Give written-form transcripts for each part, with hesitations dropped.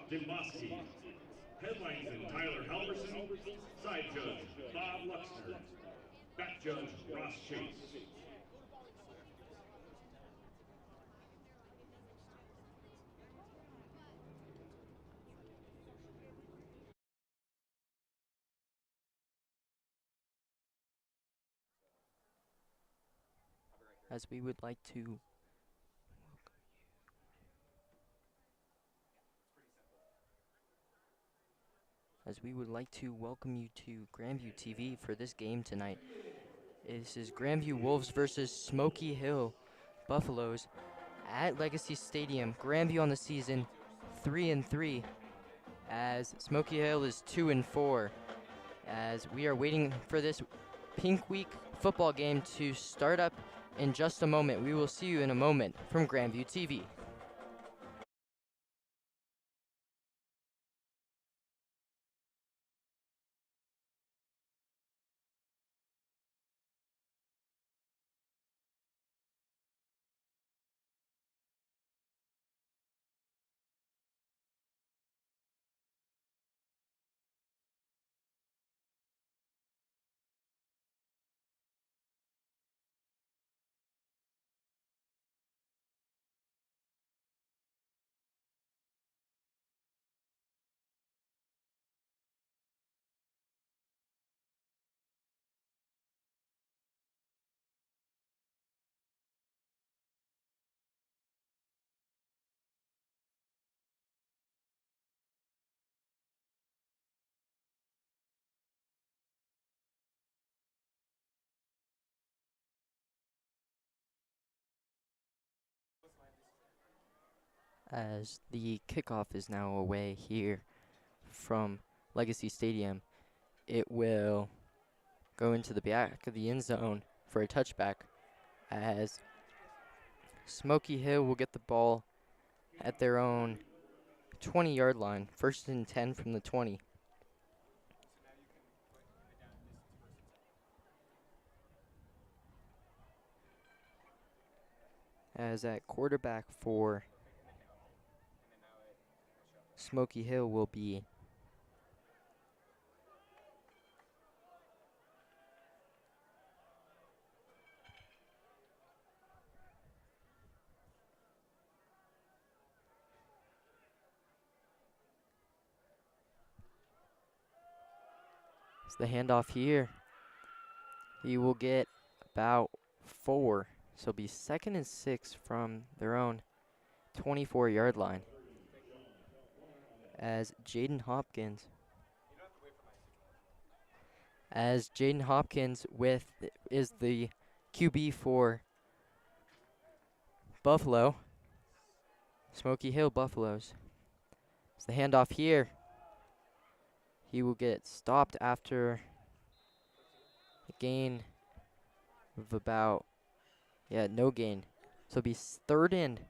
Headlines and Tyler Halverson. Side judge Bob Luxner. Back judge Ross Chase. as we would like to welcome you to Grandview TV for this game tonight. This is Grandview Wolves versus Smoky Hill Buffaloes at Legacy Stadium. Grandview on the season 3-3, as Smoky Hill is 2-4. As we are waiting for this Pink Week football game to start up in just a moment. We will see you in a moment from Grandview TV. As the kickoff is now away here from Legacy Stadium, it will go into the back of the end zone for a touchback, as Smoky Hill will get the ball at their own 20-yard line, 1st and 10 from the 20. As at quarterback for Smoky Hill will be the handoff here. He will get about 4, so it'll be 2nd and 6 from their own 24-yard line. As Jaden Hopkins is the QB for Buffalo, Smoky Hill Buffaloes. It's the handoff here. He will get stopped after a gain of about, no gain. So it'll be 3rd and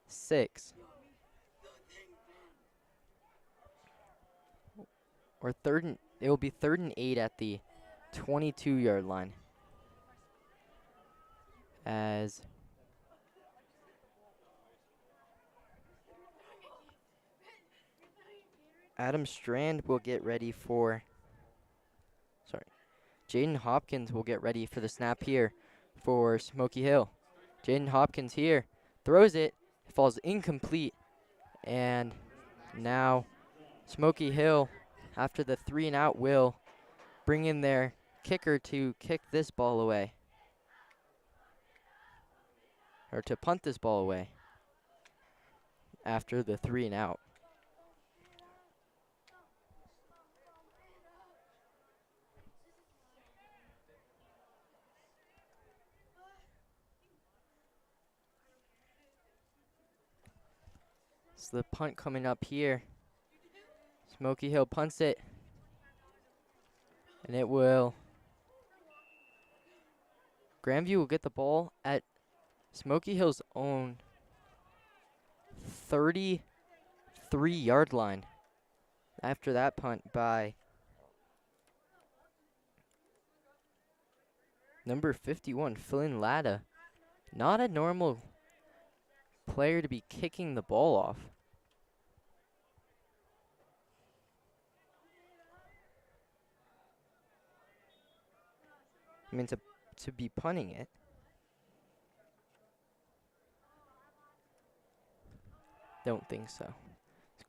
6. Or it will be 3rd and 8 at the 22-yard line. As Adam Strand will get ready for, Jaden Hopkins will get ready for the snap here for Smoky Hill. Jaden Hopkins here, throws it, falls incomplete, and now Smoky Hill, after the 3 and out, will bring in their kicker to kick this ball away, or to punt this ball away after the 3 and out. So the punt coming up here. Smoky Hill punts it, and it will. Grandview will get the ball at Smoky Hill's own 33-yard line after that punt by number 51, Flynn Latta. Not a normal player to be kicking the ball off. I mean, to be punting it. Don't think so.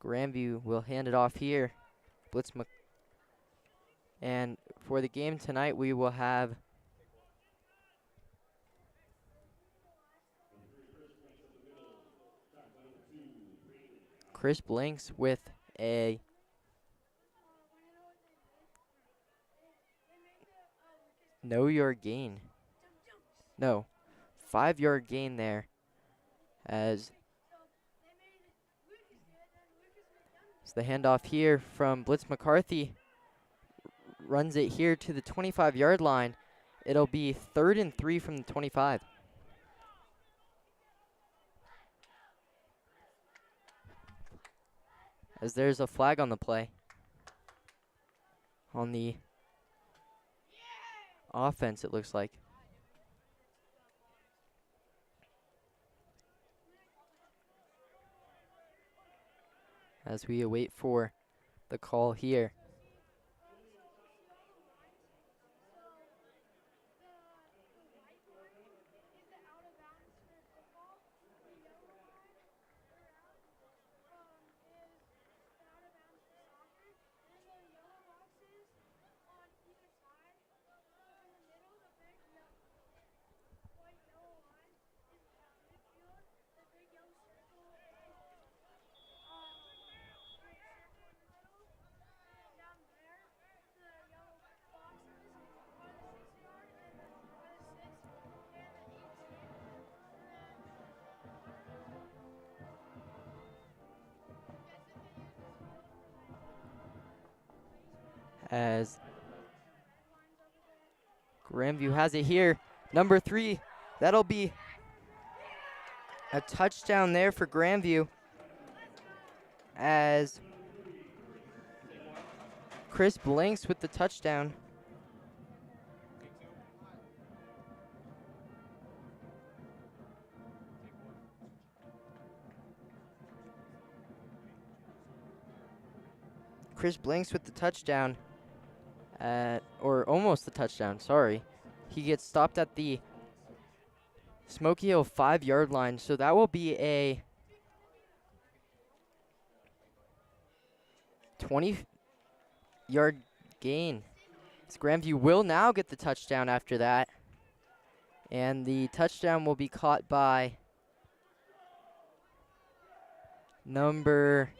Grandview will hand it off here. And for the game tonight, we will have Chris Blanks with a gain. No, 5-yard gain there as it's the handoff here from Blitz McCarthy. Runs it here to the 25-yard line. It'll be 3rd and 3 from the 25. As there's a flag on the play. On the offense, it looks like. As we await for the call here. As Grandview has it here. Number 3. That'll be a touchdown there for Grandview. As Chris Blanks with the touchdown. Chris Blanks with the touchdown. Or almost the touchdown, sorry. He gets stopped at the Smoky Hill 5-yard line, so that will be a 20-yard gain. So Grandview will now get the touchdown after that. And the touchdown will be caught by number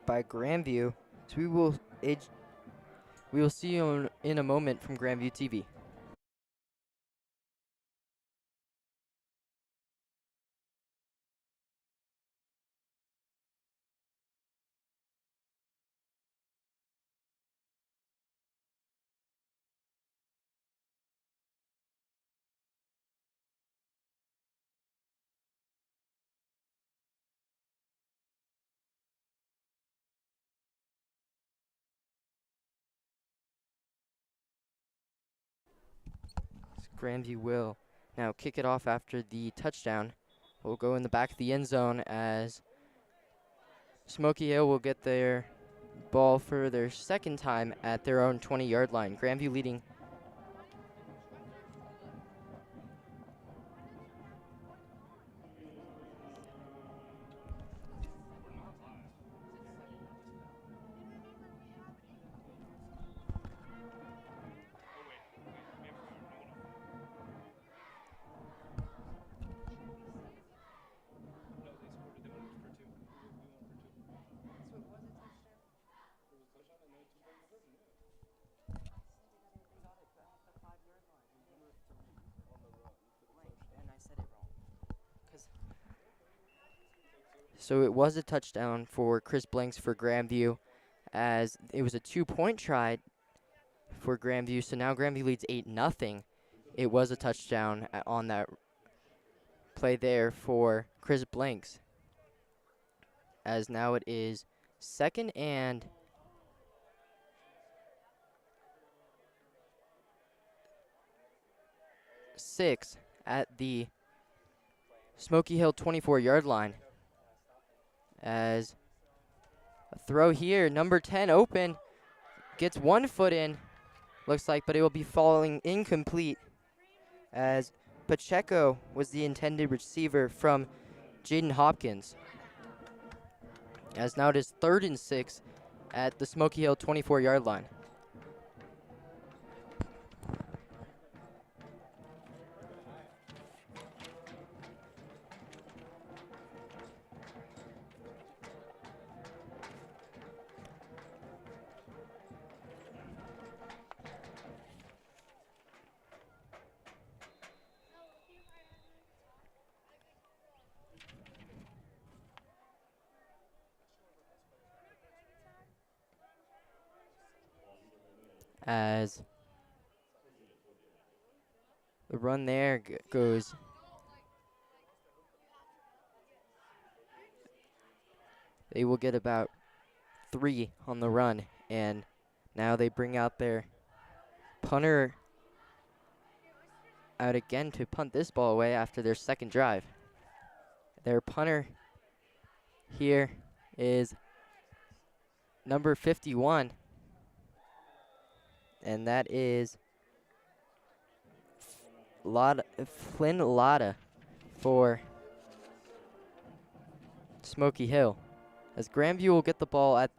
by Grandview. So we will see you in a moment from Grandview TV. Grandview will now kick it off after the touchdown. Will go in the back of the end zone as Smoky Hill will get their ball for their second time at their own 20-yard line. Grandview leading. So it was a touchdown for Chris Blanks for Grandview, as it was a 2-point try for Grandview. So now Grandview leads 8-0. It was a touchdown on that play there for Chris Blanks, as now it is 2nd and 6 at the Smoky Hill 24-yard line. As a throw here, number 10 open, gets 1 foot in, looks like, but it will be falling incomplete as Pacheco was the intended receiver from Jaden Hopkins. As now it is 3rd and 6 at the Smoky Hill 24-yard line. As the run there goes. They will get about 3 on the run, and now they bring out their punter out again to punt this ball away after their second drive. Their punter here is number 51, and that is Flynn Lotta for Smoky Hill. As Grandview will get the ball at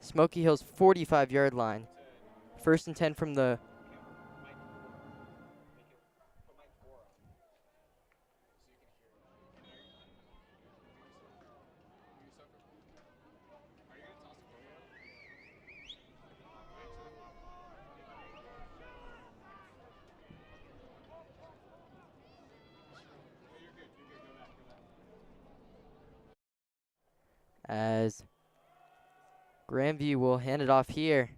Smoky Hill's 45-yard line. 1st and 10 from the as Grandview will hand it off here.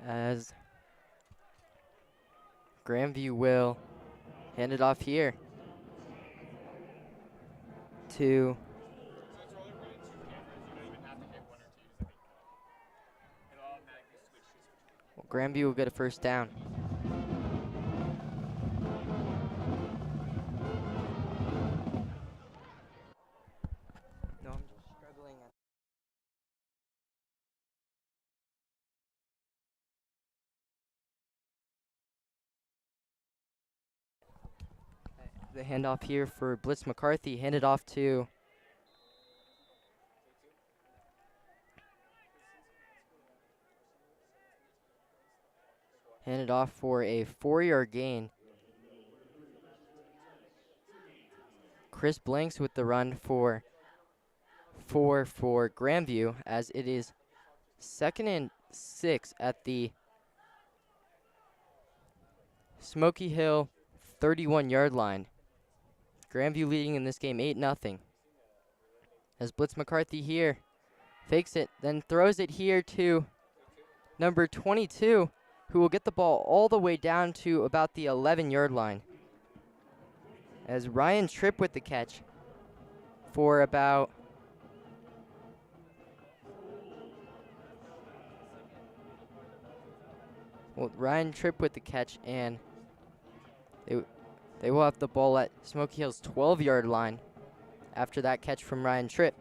As Grandview will hand it off here to Grandview will get a 1st down. No, I'm just struggling. The handoff here for Blitz McCarthy, handed off to for a 4-yard gain. Chris Blanks with the run for Grandview, as it is 2nd and 6 at the Smoky Hill 31-yard line. Grandview leading in this game 8-0. As Blitz McCarthy here fakes it, then throws it here to number 22, who will get the ball all the way down to about the 11-yard line. As Ryan Tripp with the catch for about Ryan Tripp with the catch, and they will have the ball at Smoky Hill's 12-yard line after that catch from Ryan Tripp.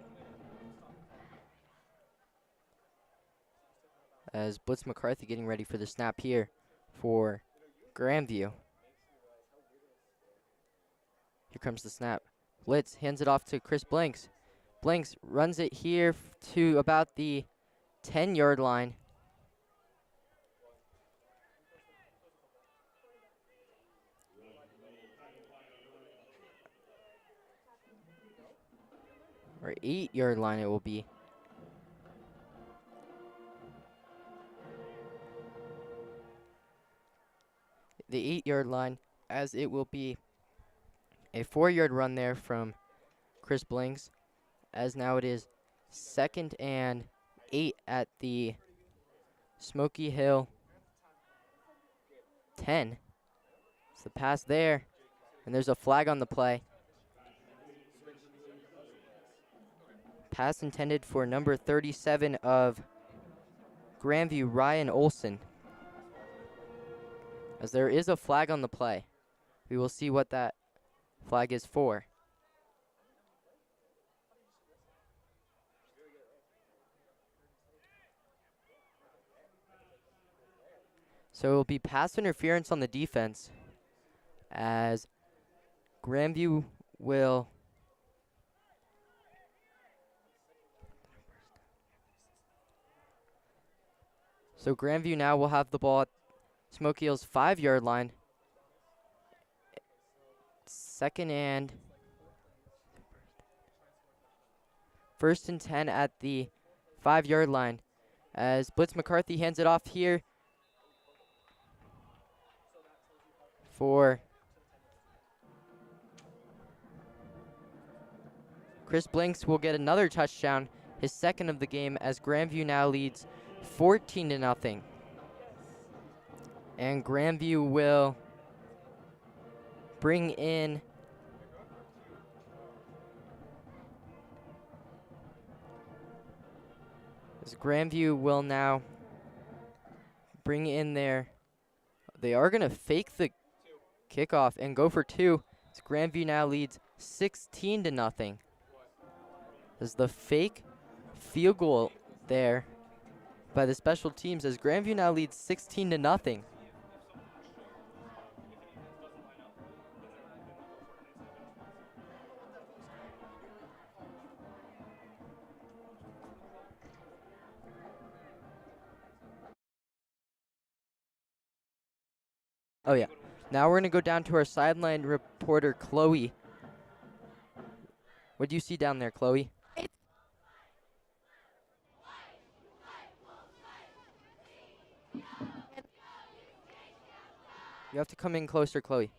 As Blitz McCarthy getting ready for the snap here for Grandview. Here comes the snap. Blitz hands it off to Chris Blanks. Blanks runs it here to about the 10-yard line. or 8-yard line it will be. The 8-yard line, as it will be a 4-yard run there from Chris Blinks, as now it is 2nd and 8 at the Smoky Hill 10. It's the pass there, and there's a flag on the play. Pass intended for number 37 of Grandview, Ryan Olson. As there is a flag on the play. We will see what that flag is for. So it will be pass interference on the defense, as Grandview will Grandview now will have the ball at Smoky Hill's 5-yard line. 2nd and 1st and 10 at the 5-yard line, as Blitz McCarthy hands it off here for Chris Blinks. Will get another touchdown, his 2nd of the game, as Grandview now leads 14-0. And Grandview will bring in Grandview will now bring in they are going to fake the kickoff and go for 2. As Grandview now leads 16-0. As the fake field goal there by the special teams, as Grandview now leads 16-0. Oh yeah. Now we're going to go down to our sideline reporter, Chloe. What do you see down there, Chloe? You have to come in closer, Chloe.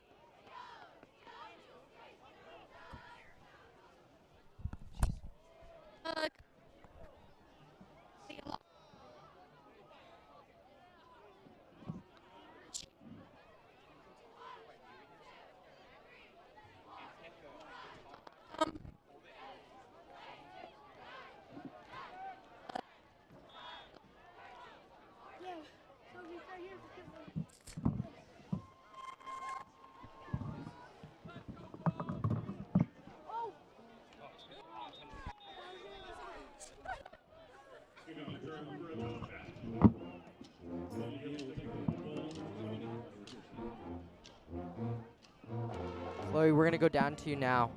Chloe, we're going to go down to you now.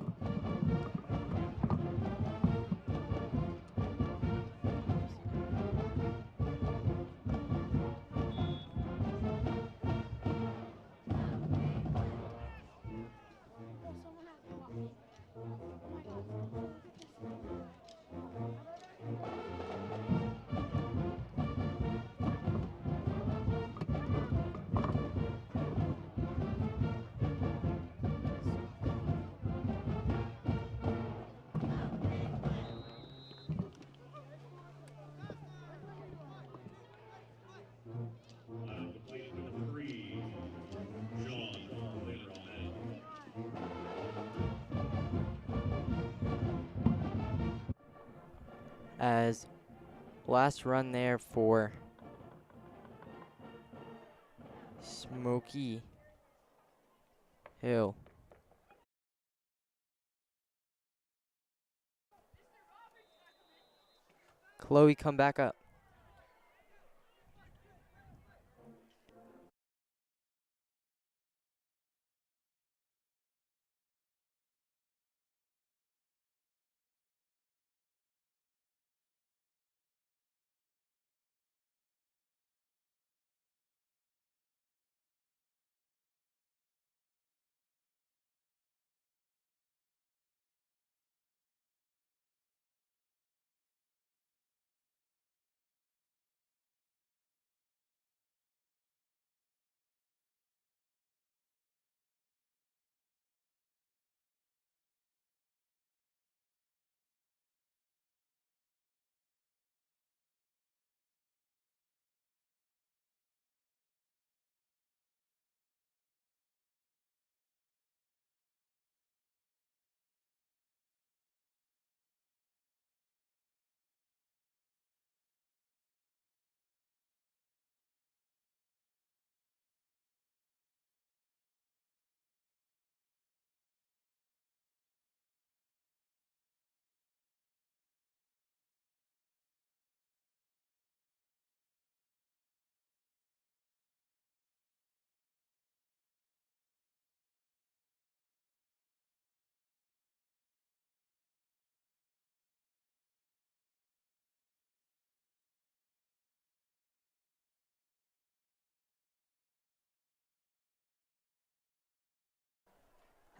As last run there for Smoky Hill. Chloe, come back up.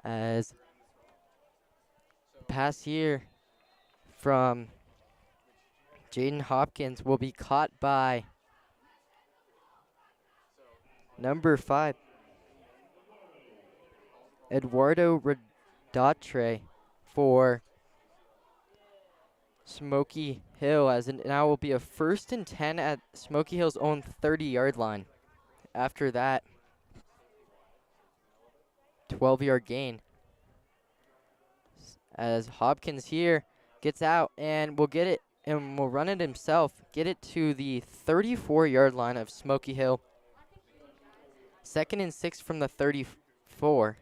As pass here from Jaden Hopkins will be caught by number 5, Eduardo Redatre for Smoky Hill, as it now will be a 1st and 10 at Smoky Hill's own 30-yard line. After that 12-yard gain. As Hopkins here gets out and will get it and will run it himself, get it to the 34-yard line of Smoky Hill. 2nd and 6 from the 34.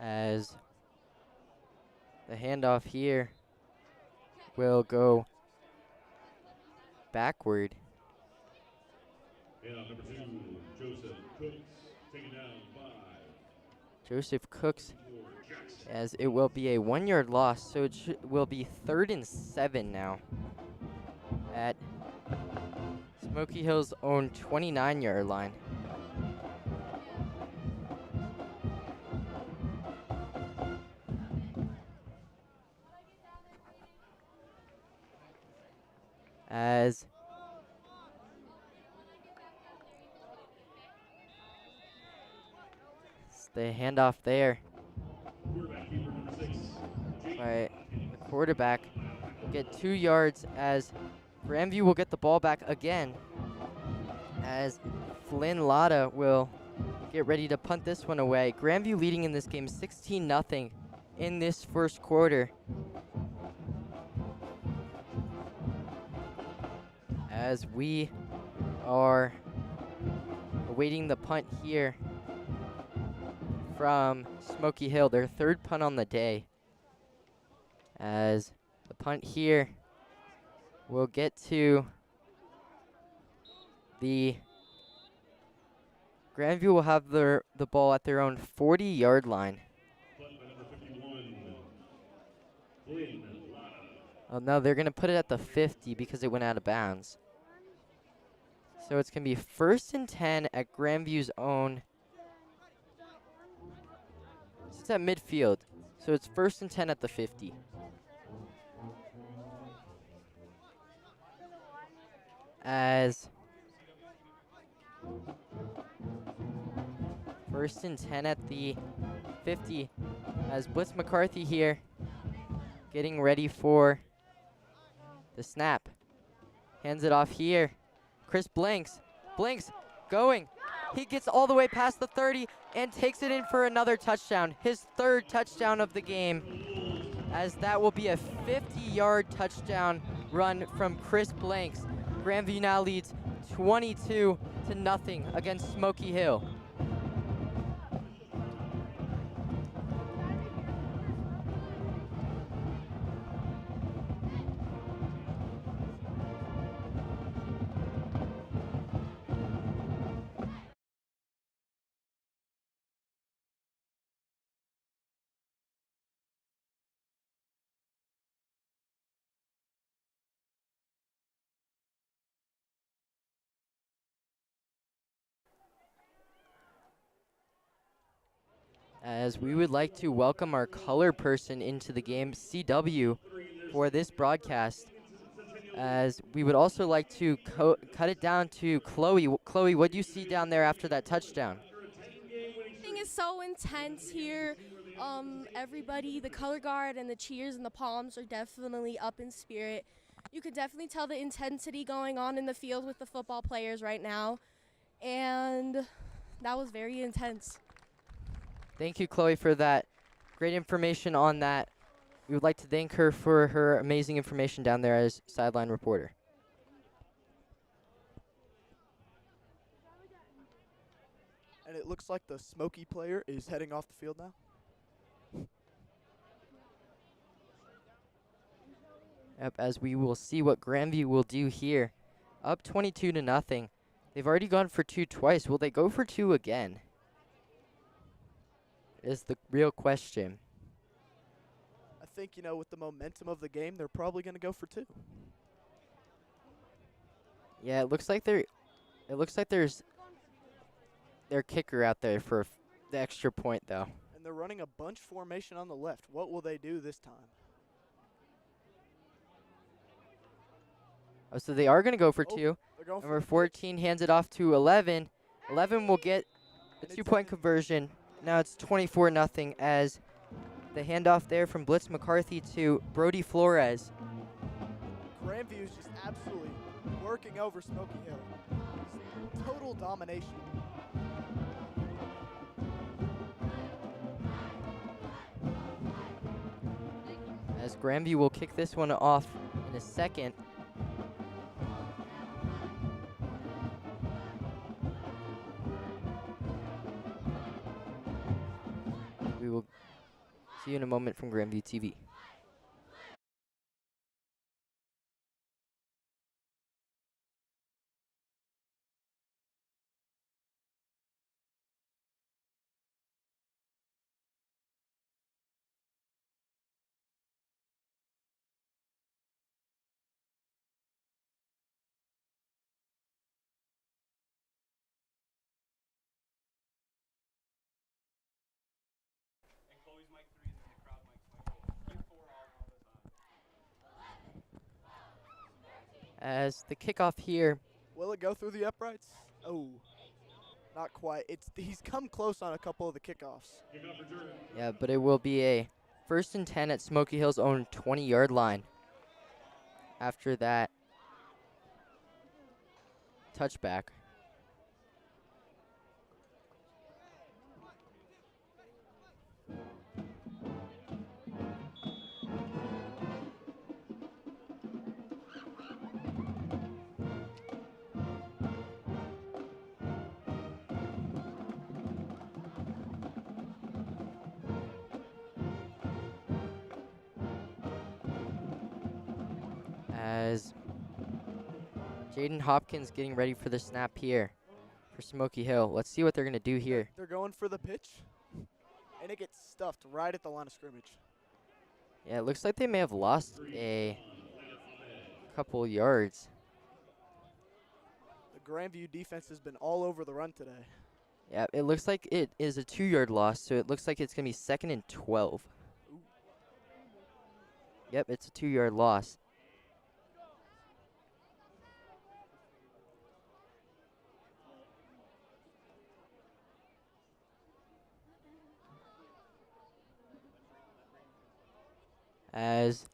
As the handoff here will go backward. And on number 2, Joseph Cooks, taken down by Joseph Cooks, Jackson. as it will be a 1-yard loss, so it will be 3rd and 7 now at Smoky Hill's own 29-yard line. As the handoff there Quarterback keeper number 6, by the quarterback will get 2 yards, as Grandview will get the ball back again, as Flynn Lotta will get ready to punt this one away. Grandview leading in this game 16-0 in this first quarter. As we are awaiting the punt here from Smoky Hill, their 3rd punt on the day. As the punt here will get to the Grandview will have the ball at their own 40-yard line. punt by number 51, Flynn Lotta. Oh no, they're gonna put it at the 50 because it went out of bounds. So it's gonna be 1st and 10 at Grandview's own. It's at midfield, so it's 1st and 10 at the 50. As 1st and 10 at the 50, as Blitz McCarthy here getting ready for the snap. Hands it off here. Chris Blanks going. He gets all the way past the 30 and takes it in for another touchdown. His 3rd touchdown of the game, as that will be a 50-yard touchdown run from Chris Blanks. Grandview now leads 22-0 against Smoky Hill. As we would like to welcome our color person into the game, CW, for this broadcast. As we would also like to cut it down to Chloe. Chloe, what do you see down there after that touchdown? Everything is so intense here. Everybody, the color guard and the cheers and the palms are definitely up in spirit. You could definitely tell the intensity going on in the field with the football players right now. And that was very intense. Thank you, Chloe, for that great information on that. We would like to thank her for her amazing information down there as sideline reporter. And it looks like the Smoky player is heading off the field now. Yep, as we will see what Grandview will do here. Up 22-0. They've already gone for 2 twice. Will they go for 2 again? is the real question. I think, with the momentum of the game, they're probably going to go for 2. Yeah, it looks like there's their kicker out there for the extra point, though. And they're running a bunch formation on the left. What will they do this time? Oh, so they are going to go for Oh, 2. They're going Number for 14 hands it off to 11. 11 will get a And it's 2-point in. conversion. Now it's 24-0 as the handoff there from Blitz McCarthy to Brody Flores. Grandview is just absolutely working over Smoky Hill. Just total domination. As Grandview will kick this one off in a second. We will see you in a moment from Grandview TV. As the kickoff here, Will it go through the uprights? Oh, not quite. He's come close on a couple of the kickoffs. yeah, but it will be a 1st and 10 at Smoky Hill's own 20-yard line. After that touchback. As Jaden Hopkins getting ready for the snap here for Smoky Hill. Let's see what they're going to do here. They're going for the pitch, and it gets stuffed right at the line of scrimmage. Yeah, it looks like they may have lost a couple yards. The Grandview defense has been all over the run today. Yeah, it looks like it is a 2-yard loss, so it looks like it's going to be 2nd and 12. Ooh. Yep, it's a 2-yard loss. As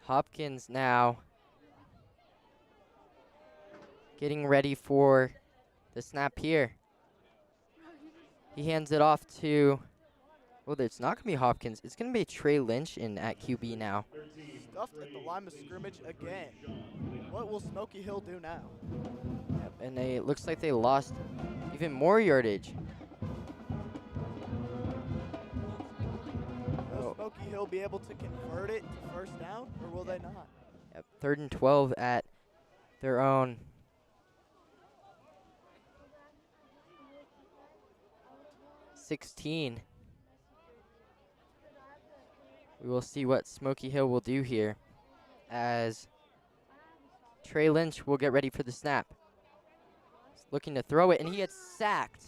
Hopkins now getting ready for the snap here. He hands it off to, well, it's not going to be Hopkins. It's going to be Trey Lynch in at QB now. Stuffed at the line of scrimmage again. What will Smoky Hill do now? Yep, and it looks like they lost even more yardage. Will Smoky Hill be able to convert it to 1st down, or will they not? Yep, 3rd and 12 at their own 16. We will see what Smoky Hill will do here as Trey Lynch will get ready for the snap. He's looking to throw it, and he gets sacked.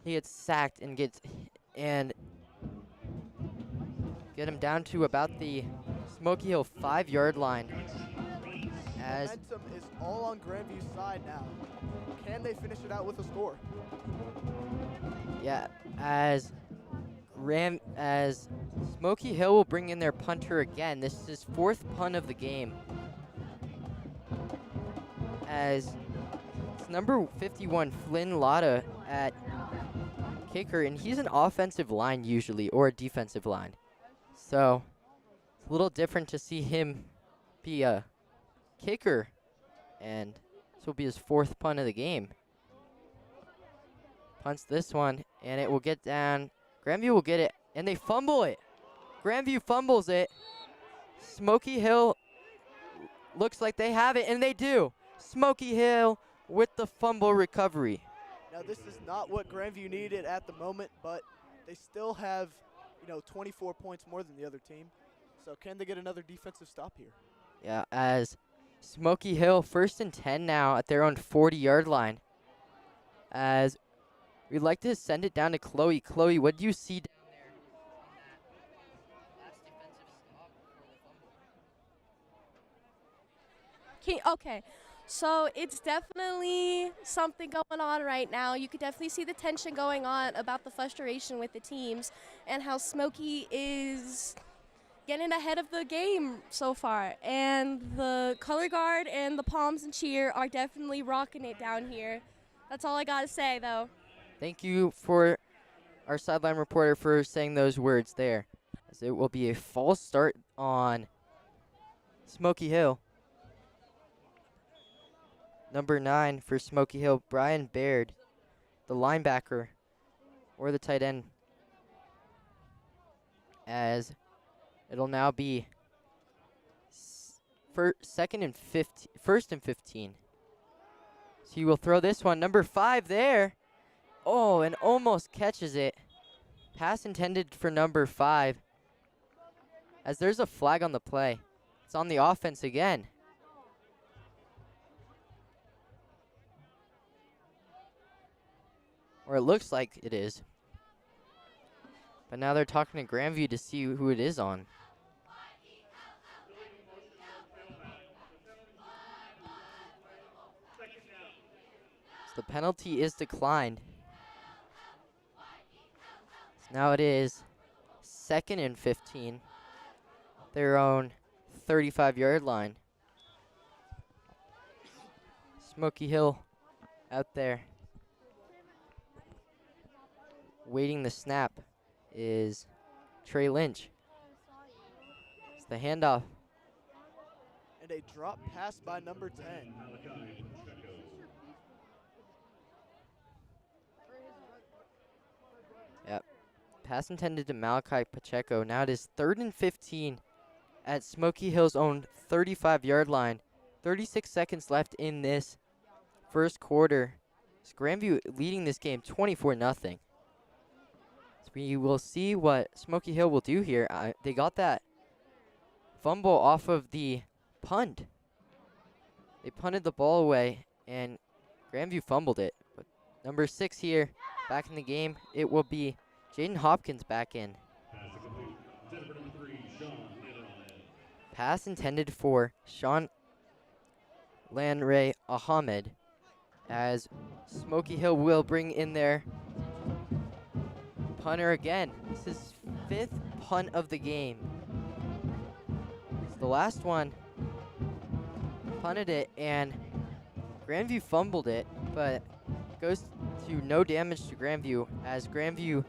He gets sacked and get him down to about the Smoky Hill 5-yard line. As Momentum is all on Grandview's side now. Can they finish it out with a score? yeah, as Smoky Hill will bring in their punter again. This is his 4th punt of the game. As it's number 51, Flynn Lotta at kicker, and he's an offensive line usually, or a defensive line. So it's a little different to see him be a kicker, and this will be his 4th punt of the game. Punts this one, and it will get down. Grandview will get it, and they fumble it. Grandview fumbles it. Smoky Hill looks like they have it, and they do. Smoky Hill with the fumble recovery. Now, this is not what Grandview needed at the moment, but they still have, 24 points more than the other team. So can they get another defensive stop here? Yeah, as Smoky Hill 1st and 10 now at their own 40-yard line. As we'd like to send it down to Chloe. Chloe, what do you see down there on that last defensive stop before the fumble? Okay, so it's definitely something going on right now. You could definitely see the tension going on about the frustration with the teams and how Smoky is getting ahead of the game so far. And the color guard and the Palms and Cheer are definitely rocking it down here. That's all I got to say, though. Thank you for our sideline reporter for saying those words there. As it will be a false start on Smoky Hill. Number 9 for Smoky Hill, Brian Baird, the linebacker or the tight end. As it'll now be first and 15. So he will throw this one. Number 5 there. Oh, and almost catches it. Pass intended for number 5. As there's a flag on the play. It's on the offense again. Or it looks like it is. But now they're talking to Grandview to see who it is on. So the penalty is declined. So now it is 2nd and 15. Their own 35-yard line. Smoky Hill out there. Waiting the snap is Trey Lynch. It's the handoff. And a drop pass by number 10. Yep. Pass intended to Malachi Pacheco. Now it is 3rd and 15 at Smoky Hill's own 35-yard line. 36 seconds left in this first quarter. It's Grandview leading this game 24-0. We will see what Smoky Hill will do here. They got that fumble off of the punt. They punted the ball away, and Grandview fumbled it. But number 6 here, back in the game, it will be Jaden Hopkins back in. Pass intended for Sean Lanray Ahmed, as Smoky Hill will bring in their punter again. This is 5th punt of the game. So the last one punted it and Grandview fumbled it, but goes to no damage to Grandview, as Grandview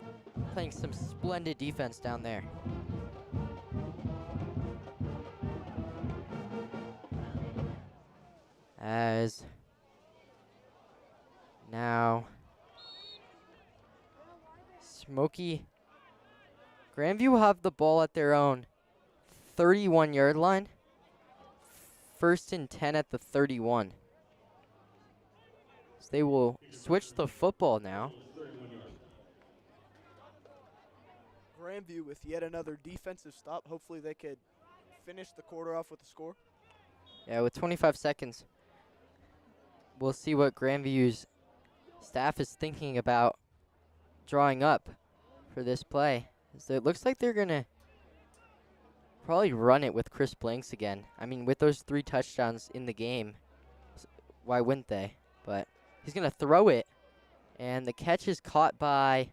playing some splendid defense down there. As now Grandview will have the ball at their own 31-yard line. 1st and 10 at the 31. So they will switch the football now. Grandview with yet another defensive stop. Hopefully they could finish the quarter off with a score. Yeah, with 25 seconds. We'll see what Grandview's staff is thinking about drawing up for this play. So it looks like they're going to probably run it with Chris Blanks again. I mean, with those 3 touchdowns in the game, why wouldn't they? But he's going to throw it, and the catch is caught by,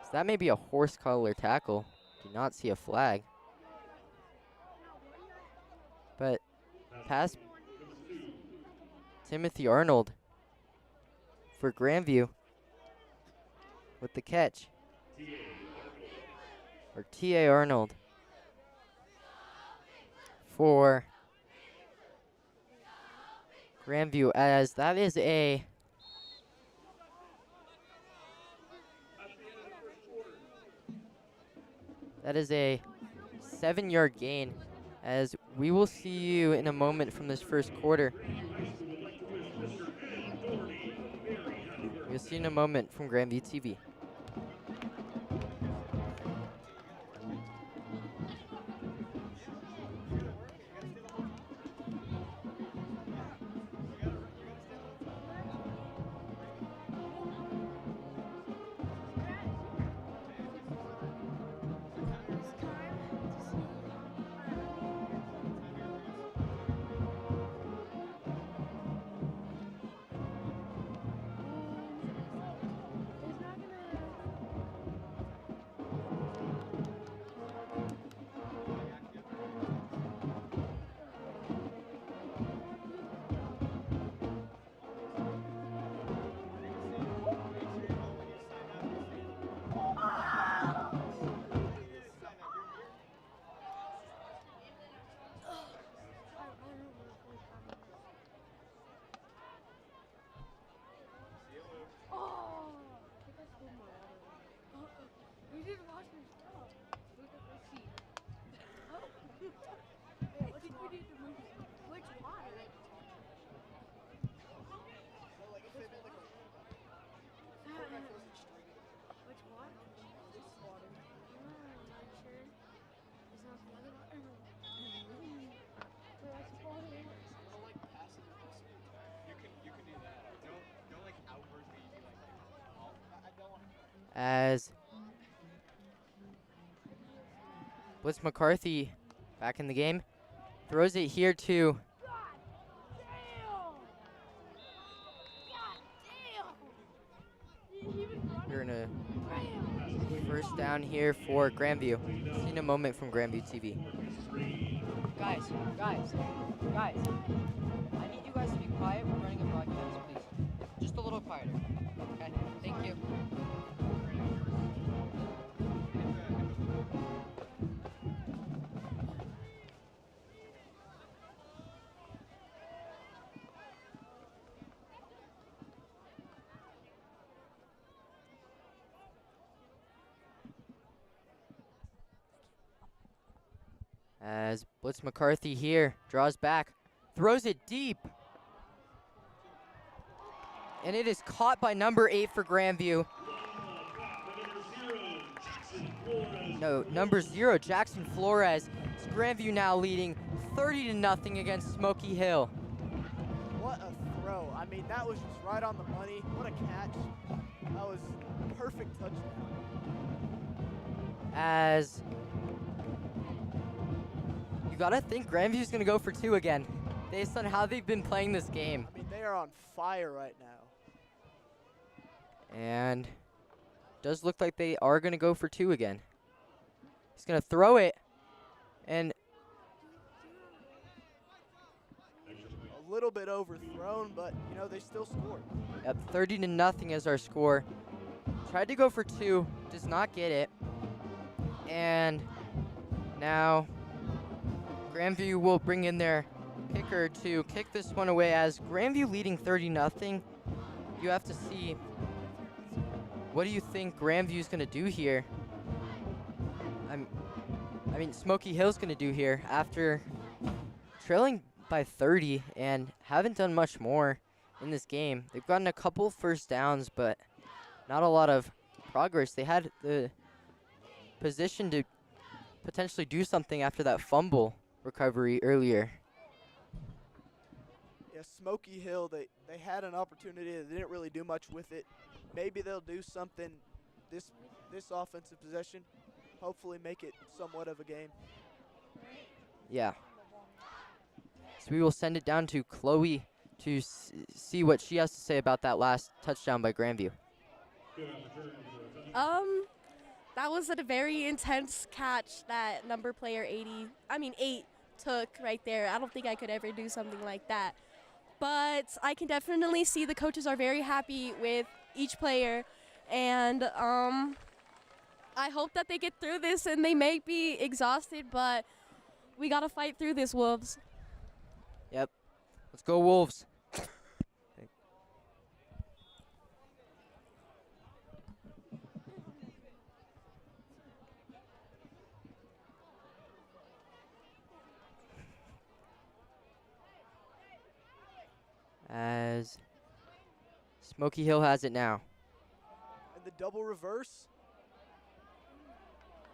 so that may be a horse collar tackle. Do not see a flag. But pass Timothy Arnold for Grandview with the catch. Or T.A. Arnold for Grandview, as that is a That is a 7-yard gain, as we will see you in a moment from this first quarter. We'll You'll see in a moment from Grandview TV. As Blitz McCarthy back in the game, throws it here to we're in a first down here for Grandview. See in a moment from Grandview TV. Guys, I need you guys to be quiet. We're running a broadcast, please. Just a little quieter. Okay, thank you. As Blitz McCarthy here draws back, throws it deep. And it is caught by number 8 for Grandview. No, number 0, Jackson Flores. It's Grandview now leading 30-0 against Smoky Hill. What a throw. I mean, that was just right on the money. What a catch. That was a perfect touchdown. As you gotta think Grandview's gonna go for 2 again, based on how they've been playing this game. I mean, they are on fire right now. And does look like they are gonna go for 2 again. He's gonna throw it, and a little bit overthrown, but you know, they still scored. Yep, 30-0 is our score. Tried to go for 2, does not get it. And now Grandview will bring in their kicker to kick this one away. As Grandview leading 30-0, you have to see, what do you think Grandview's gonna do here? I mean, Smoky Hill's gonna do here after trailing by 30 and haven't done much more in this game. They've gotten a couple first downs, but not a lot of progress. They had the position to potentially do something after that fumble recovery earlier. Yeah, Smoky Hill, they had an opportunity. They didn't really do much with it. Maybe they'll do something this offensive possession. Hopefully make it somewhat of a game. Yeah. So we will send it down to Chloe to see what she has to say about that last touchdown by Grandview. That was a very intense catch that number player 8 took right there. I don't think I could ever do something like that. But I can definitely see the coaches are very happy with each player, and I hope that they get through this, and they may be exhausted, but we got to fight through this, Wolves. Yep. Let's go, Wolves. As Smoky Hill has it now. double reverse.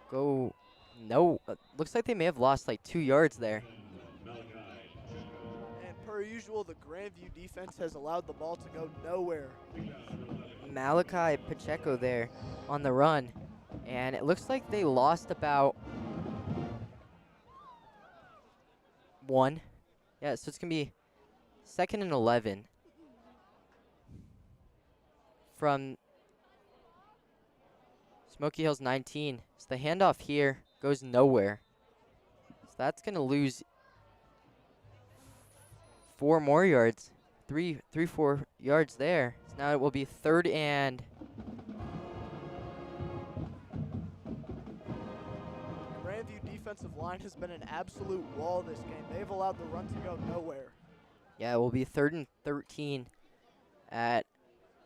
Go. No. Looks like they may have lost like 2 yards there. And per usual, the Grandview defense has allowed the ball to go nowhere. Malachi Pacheco there on the run. And it looks like they lost about 1. Yeah, so it's going to be 2nd and 11 from Smoky Hills 19. So the handoff here goes nowhere. So that's going to lose 4 more yards. 4 yards there. So now it will be 3rd and Grandview defensive line has been an absolute wall this game. They've allowed the run to go nowhere. yeah, it will be 3rd and 13 at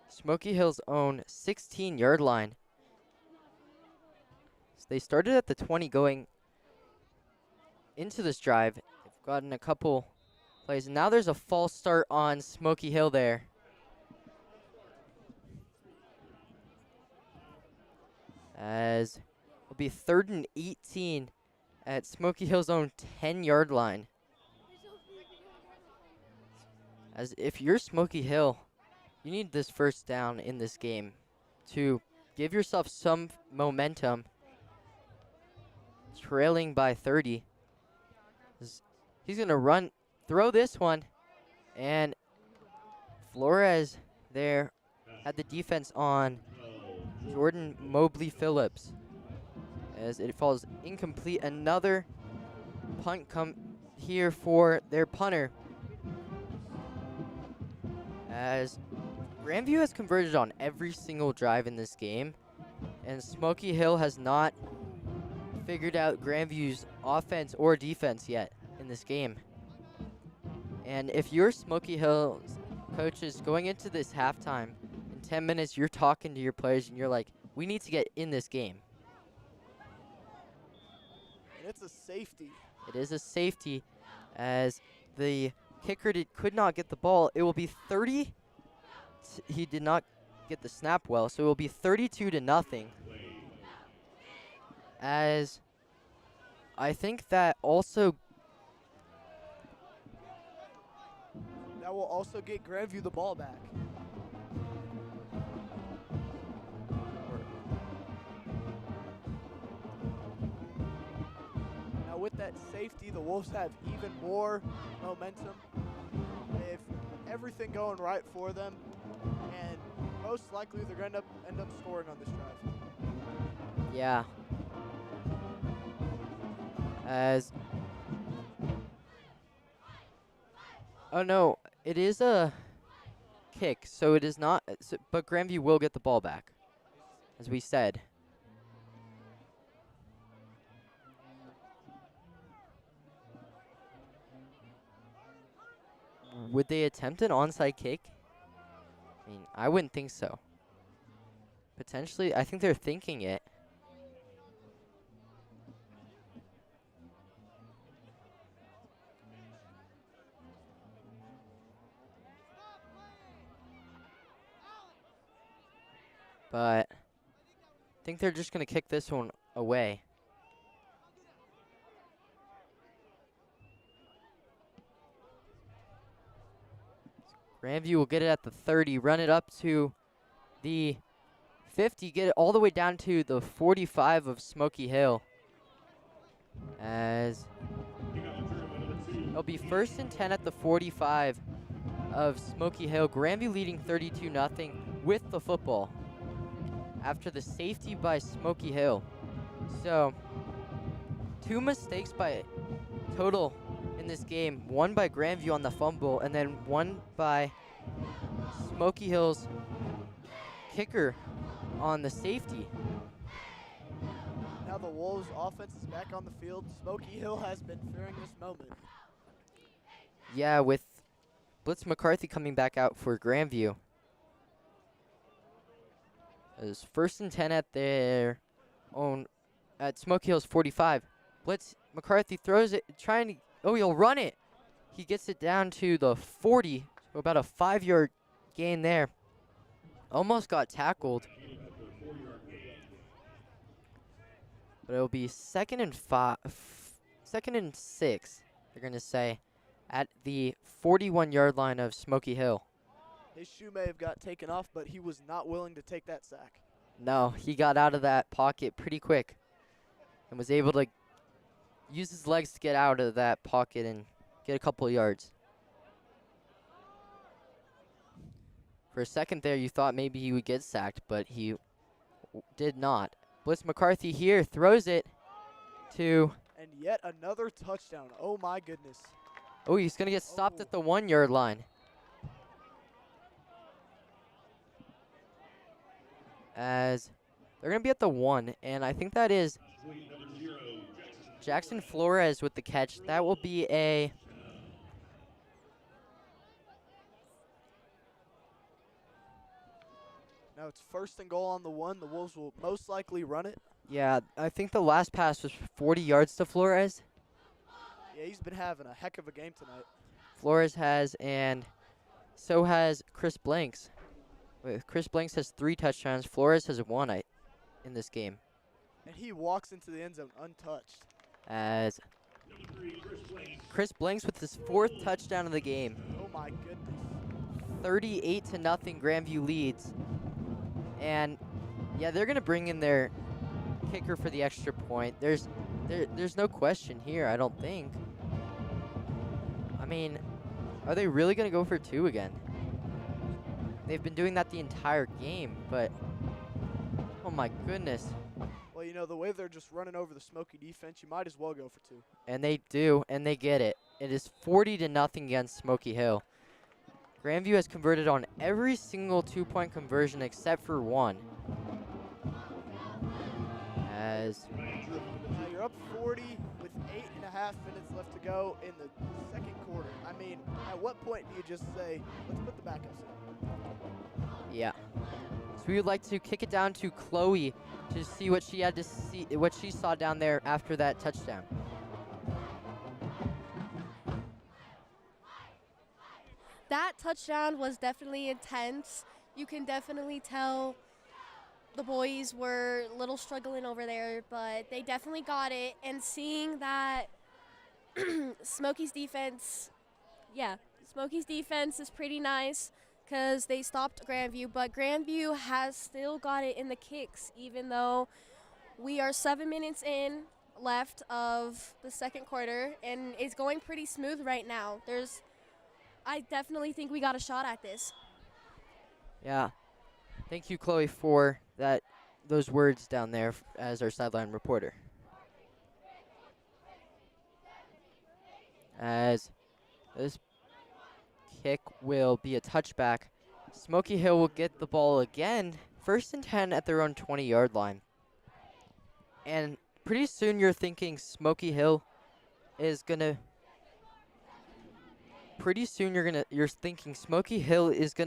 Smoky Hill's own 16-yard line. So they started at the 20 going into this drive. They've gotten a couple plays. And now there's a false start on Smoky Hill there. As it will be 3rd and 18 at Smoky Hill's own 10-yard line. As if you're Smoky Hill, you need this first down in this game to give yourself some momentum. Trailing by 30. He's going to throw this one. And Flores there had the defense on Jordan Mobley Phillips. As it falls incomplete. Another punt come here for their punter. As Grandview has converted on every single drive in this game, and Smoky Hill has not figured out Grandview's offense or defense yet in this game. And if you're Smoky Hill's coaches going into this halftime, in 10 minutes you're talking to your players and you're like, we need to get in this game. And it's a safety. It is a safety as the kicker could not get the ball. It will be 30. He did not get the snap well, so it will be 32-0. As I think that also That will also get Grandview the ball back. Now with that safety, the Wolves have even more momentum. They have everything going right for them, and most likely they're going to end up scoring on this drive. yeah. As oh no, it is a kick, so it is not. But Grandview will get the ball back, as we said. Would they attempt an onside kick? I mean, I wouldn't think so. Potentially, I think they're thinking it. But I think they're just going to kick this one away. Grandview will get it at the 30, run it up to the 50, get it all the way down to the 45 of Smoky Hill. As it'll be 1st and 10 at the 45 of Smoky Hill. Grandview leading 32-0 with the football after the safety by Smoky Hill. So 2 mistakes by total in this game, one by Grandview on the fumble, and then one by Smoky Hill's kicker on the safety. Now the Wolves' offense is back on the field. Smoky Hill has been fearing this moment. Yeah, with Blitz McCarthy coming back out for Grandview. It's 1st and 10 at their own, at Smoky Hill's 45. Blitz McCarthy throws it, trying to, oh, he'll run it. He gets it down to the 40, so about a 5-yard gain there. Almost got tackled. But it'll be second and 6, they're going to say, at the 41-yard line of Smoky Hill. His shoe may have got taken off, but he was not willing to take that sack. No, he got out of that pocket pretty quick and was able to use his legs to get out of that pocket and get a couple of yards. For a second there, you thought maybe he would get sacked, but he did not. Bliss McCarthy here throws it to... And yet another touchdown. Oh, my goodness. Oh, he's going to get stopped at the 1-yard line. As they're going to be at the 1, and I think that is Jackson Flores with the catch. That will be a... Now it's 1st and goal on the 1. The Wolves will most likely run it. Yeah, I think the last pass was 40 yards to Flores. Yeah, he's been having a heck of a game tonight. Flores has, and so has Chris Blanks. Chris Blanks has 3 touchdowns. Flores has 1 in this game. And he walks into the end zone untouched. As Chris Blanks with his 4th touchdown of the game. Oh my goodness. 38-0 Grandview leads. And yeah, they're gonna bring in their kicker for the extra point. There's no question here, I don't think. I mean, are they really gonna go for 2 again? They've been doing that the entire game, but oh my goodness. Well, you know, the way they're just running over the Smoky defense, you might as well go for 2. And they do, and they get it. It is 40-0 against Smoky Hill. Grandview has converted on every single 2-point conversion except for 1. As now you're up 40 with 8.5 minutes left to go in the 2nd quarter. I mean, at what point do you just say, let's put the backups in? yeah. So we would like to kick it down to Chloe to see what she had to see, what she saw down there after that touchdown. That touchdown was definitely intense. You can definitely tell the boys were a little struggling over there, but they definitely got it. And seeing that Smoky's defense is pretty nice because they stopped Grandview, but Grandview has still got it in the kicks, even though we are 7 minutes in left of the 2nd quarter, and it's going pretty smooth right now. I definitely think we got a shot at this. Yeah. Thank you, Chloe, for those words down there as our sideline reporter. As this kick will be a touchback, Smoky Hill will get the ball again, 1st and 10 at their own 20-yard line. And pretty soon you're thinking Smoky Hill is gonna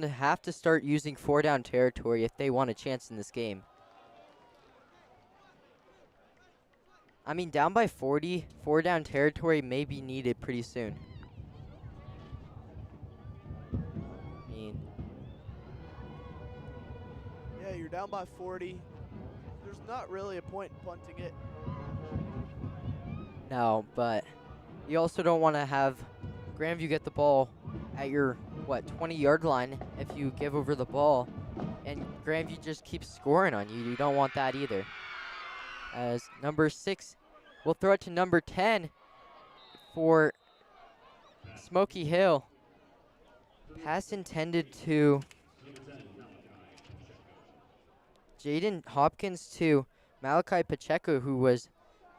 have to start using 4-down territory if they want a chance in this game. I mean, down by 40, 4-down territory may be needed pretty soon. I mean, yeah, you're down by 40. There's not really a point in punting it. no, but you also don't want to have Grandview get the ball at your, 20-yard line if you give over the ball and Grandview just keeps scoring on you. You don't want that either. As number 6 will throw it to number 10 for Smoky Hill. Pass intended to Jaden Hopkins to Malachi Pacheco, who was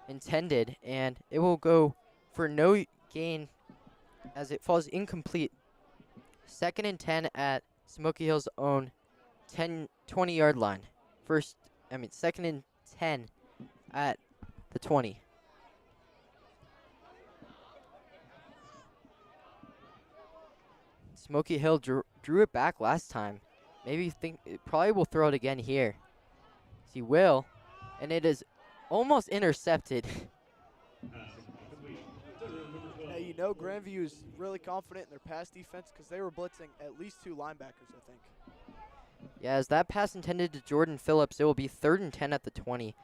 intended, and it will go for no gain as it falls incomplete. 2nd and 10 at Smoky Hill's own 20-yard line. 2nd and 10 at the 20. Smoky Hill drew it back last time. Maybe think it probably will throw it again here. He will, and it is almost intercepted. Now, you know Grandview is really confident in their pass defense because they were blitzing at least 2 linebackers, I think. Yeah, as that pass intended to Jordan Phillips, it will be 3rd and 10 at the 20.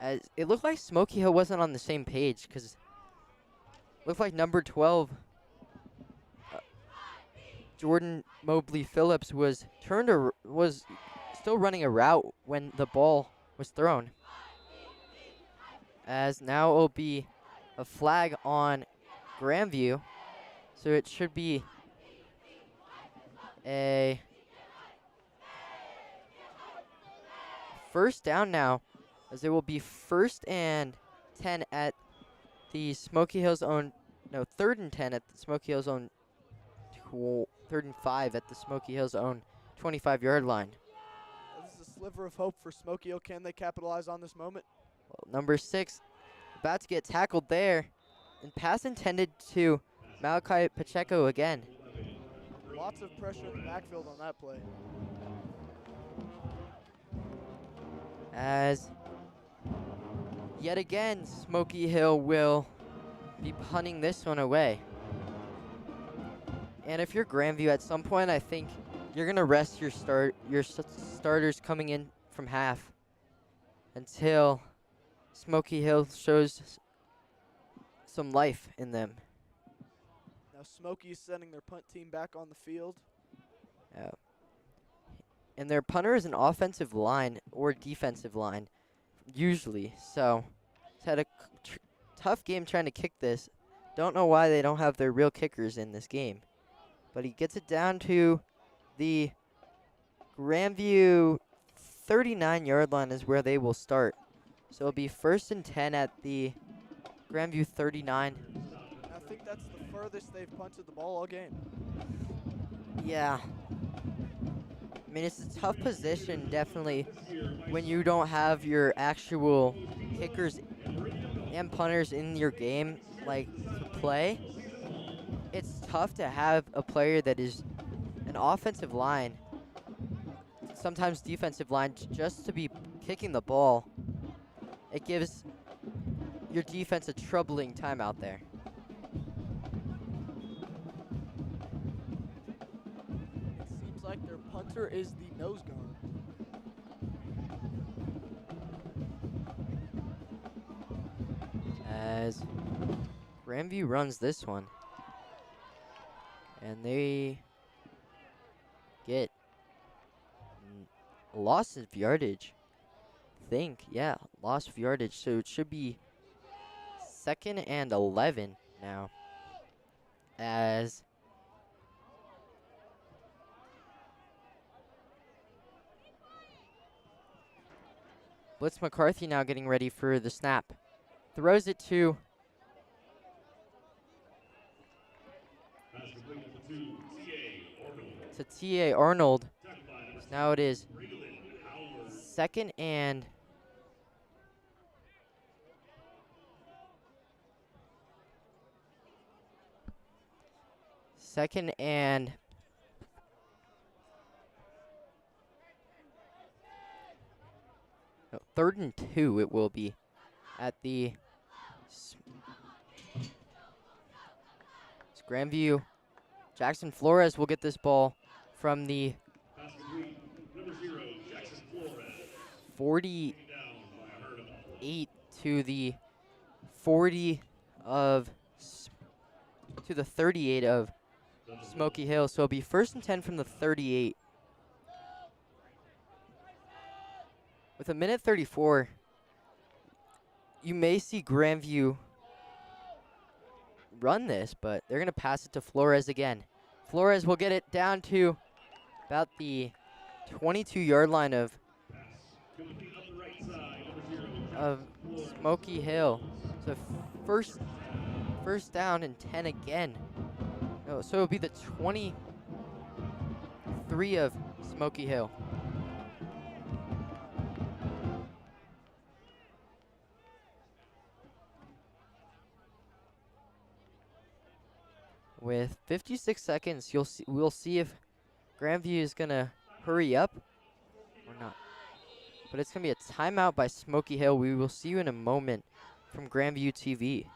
As it looked like Smoky Hill wasn't on the same page because looked like number 12, Jordan Mobley Phillips, was still running a route when the ball was thrown. As now it'll be a flag on Grandview, so it should be a first down now, as it will be 1st and 10 at the Smoky Hills own, no, 3rd and 10 at the Smoky Hills own, 3rd and 5 at the Smoky Hills own 25-yard line. This is a sliver of hope for Smoky Hill. Can they capitalize on this moment? Well, number 6 about to get tackled there, and pass intended to Malachi Pacheco again. Lots of pressure in the backfield on that play. As yet again, Smoky Hill will be punting this one away. And if you're Grandview, at some point, I think you're gonna rest your starters coming in from half until Smoky Hill shows some life in them. Now Smoky is sending their punt team back on the field. And their punter is an offensive line or defensive line, usually. So, it's had a tough game trying to kick this. Don't know why they don't have their real kickers in this game. But he gets it down to the Grandview 39-yard line is where they will start. So it'll be 1st and 10 at the Grandview 39. I think that's the furthest they've punted the ball all game. Yeah. I mean, it's a tough position, definitely, when you don't have your actual kickers and punters in your game, like, to play. It's tough to have a player that is an offensive line, sometimes defensive line, just to be kicking the ball. It gives your defense a troubling time out there. It seems like their punter is the nose guard. As Grandview runs this one, and they get a loss of yardage. Yeah, loss of yardage. So it should be 2nd and 11 now. As Blitz McCarthy now getting ready for the snap. Throws it to T.A. Arnold. So now it is 2nd and 3rd and 2 it will be at the Grandview. Jackson Flores will get this ball from the 48 to the 38 of Smoky Hill. So it'll be 1st and 10 from the 38. With 1:34, you may see Grandview run this, but they're going to pass it to Flores again. Flores will get it down to about the 22-yard line of Smoky Hill. So first down and 10 again. No, so it'll be the 23 of Smoky Hill. With 56 seconds, we'll see if Grandview is gonna hurry up or not. But it's gonna be a timeout by Smoky Hill. We will see you in a moment from Grandview TV.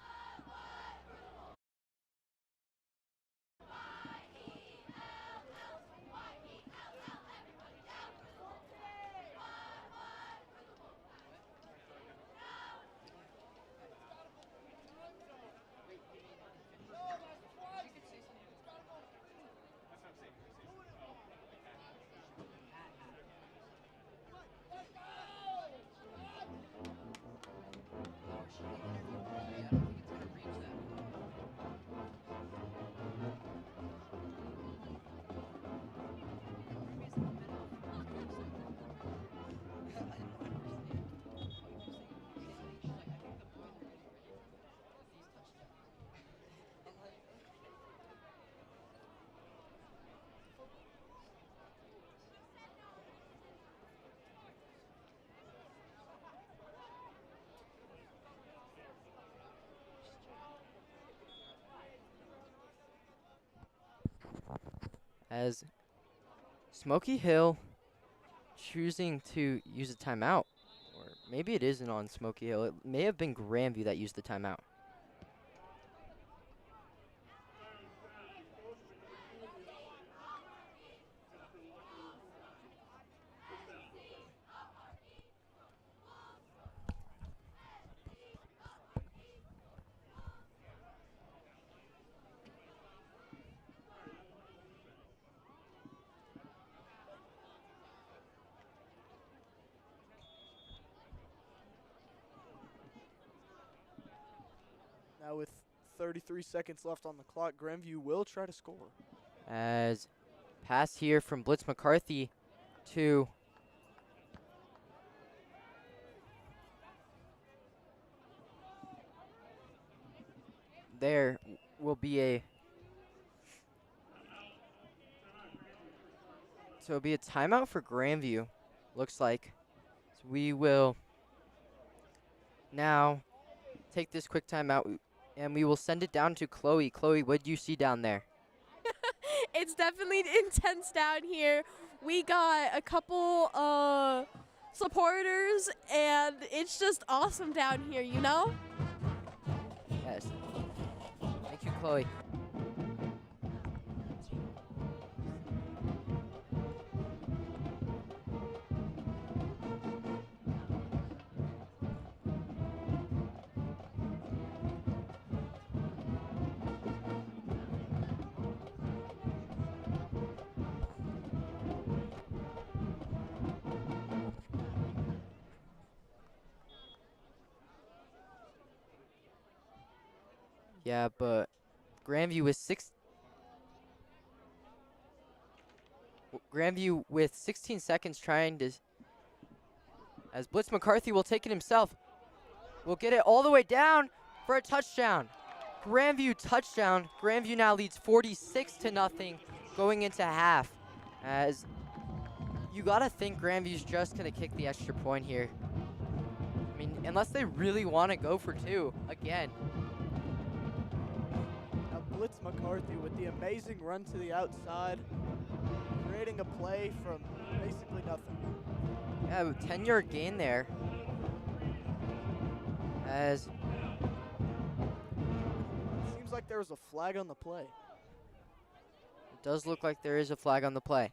as Smoky Hill choosing to use a timeout. Or maybe it isn't on Smoky Hill. It may have been Grandview that used the timeout. Now with 33 seconds left on the clock, Grandview will try to score. As pass here from Blitz McCarthy to there will be a it'll be a timeout for Grandview, looks like. So we will now take this quick timeout and we will send it down to Chloe. Chloe, what do you see down there? It's definitely intense down here. We got a couple supporters, and it's just awesome down here, you know? Yes. Thank you, Chloe. Yeah, but Grandview with 16 seconds trying to, as Blitz McCarthy will take it himself. Will get it all the way down for a touchdown. Grandview touchdown. Grandview now leads 46-0 going into half. As you gotta think Grandview's just gonna kick the extra point here. I mean, unless they really want to go for two again. Blitz McCarthy with the amazing run to the outside, creating a play from basically nothing. Yeah, 10-yard gain there. As it seems like there was a flag on the play. It does look like there is a flag on the play.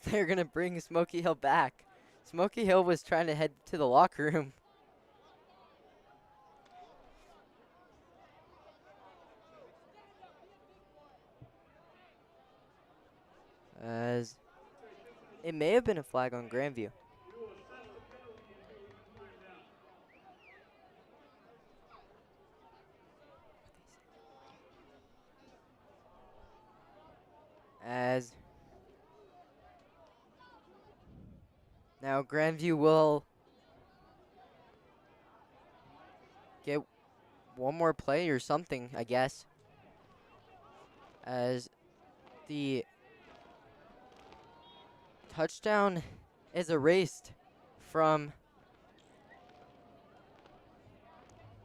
They're going to bring Smoky Hill back. Smoky Hill was trying to head to the locker room. As it may have been a flag on Grandview. As now Grandview will get one more play or something, I guess. As the touchdown is erased from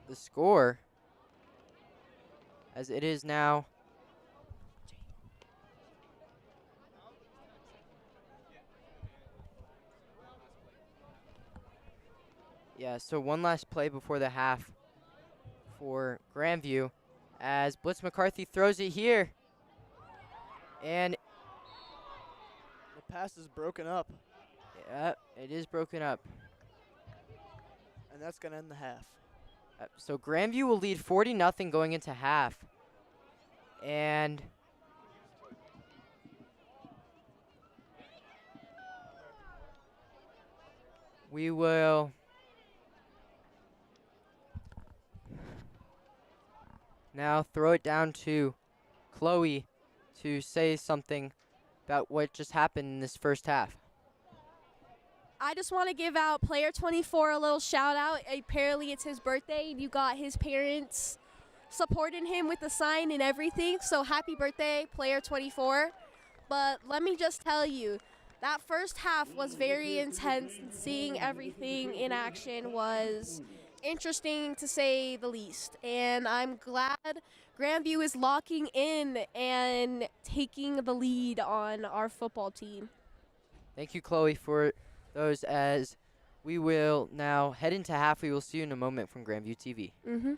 the score, as it is now so one last play before the half for Grandview as Blitz McCarthy throws it here. And the pass is broken up. Yeah, it is broken up. And that's going to end the half. So Grandview will lead 40-0 going into half. And we will now throw it down to Chloe to say something about what just happened in this first half. I just want to give out player 24 a little shout out. Apparently it's his birthday. You got his parents supporting him with the sign and everything. So happy birthday, player 24. But let me just tell you, That first half was very intense, and seeing everything in action was interesting to say the least. And I'm glad Grandview is locking in and taking the lead on our football team. Thank you, Chloe, for those. As we will now head into half, we will see you in a moment from Grandview TV. Mm-hmm.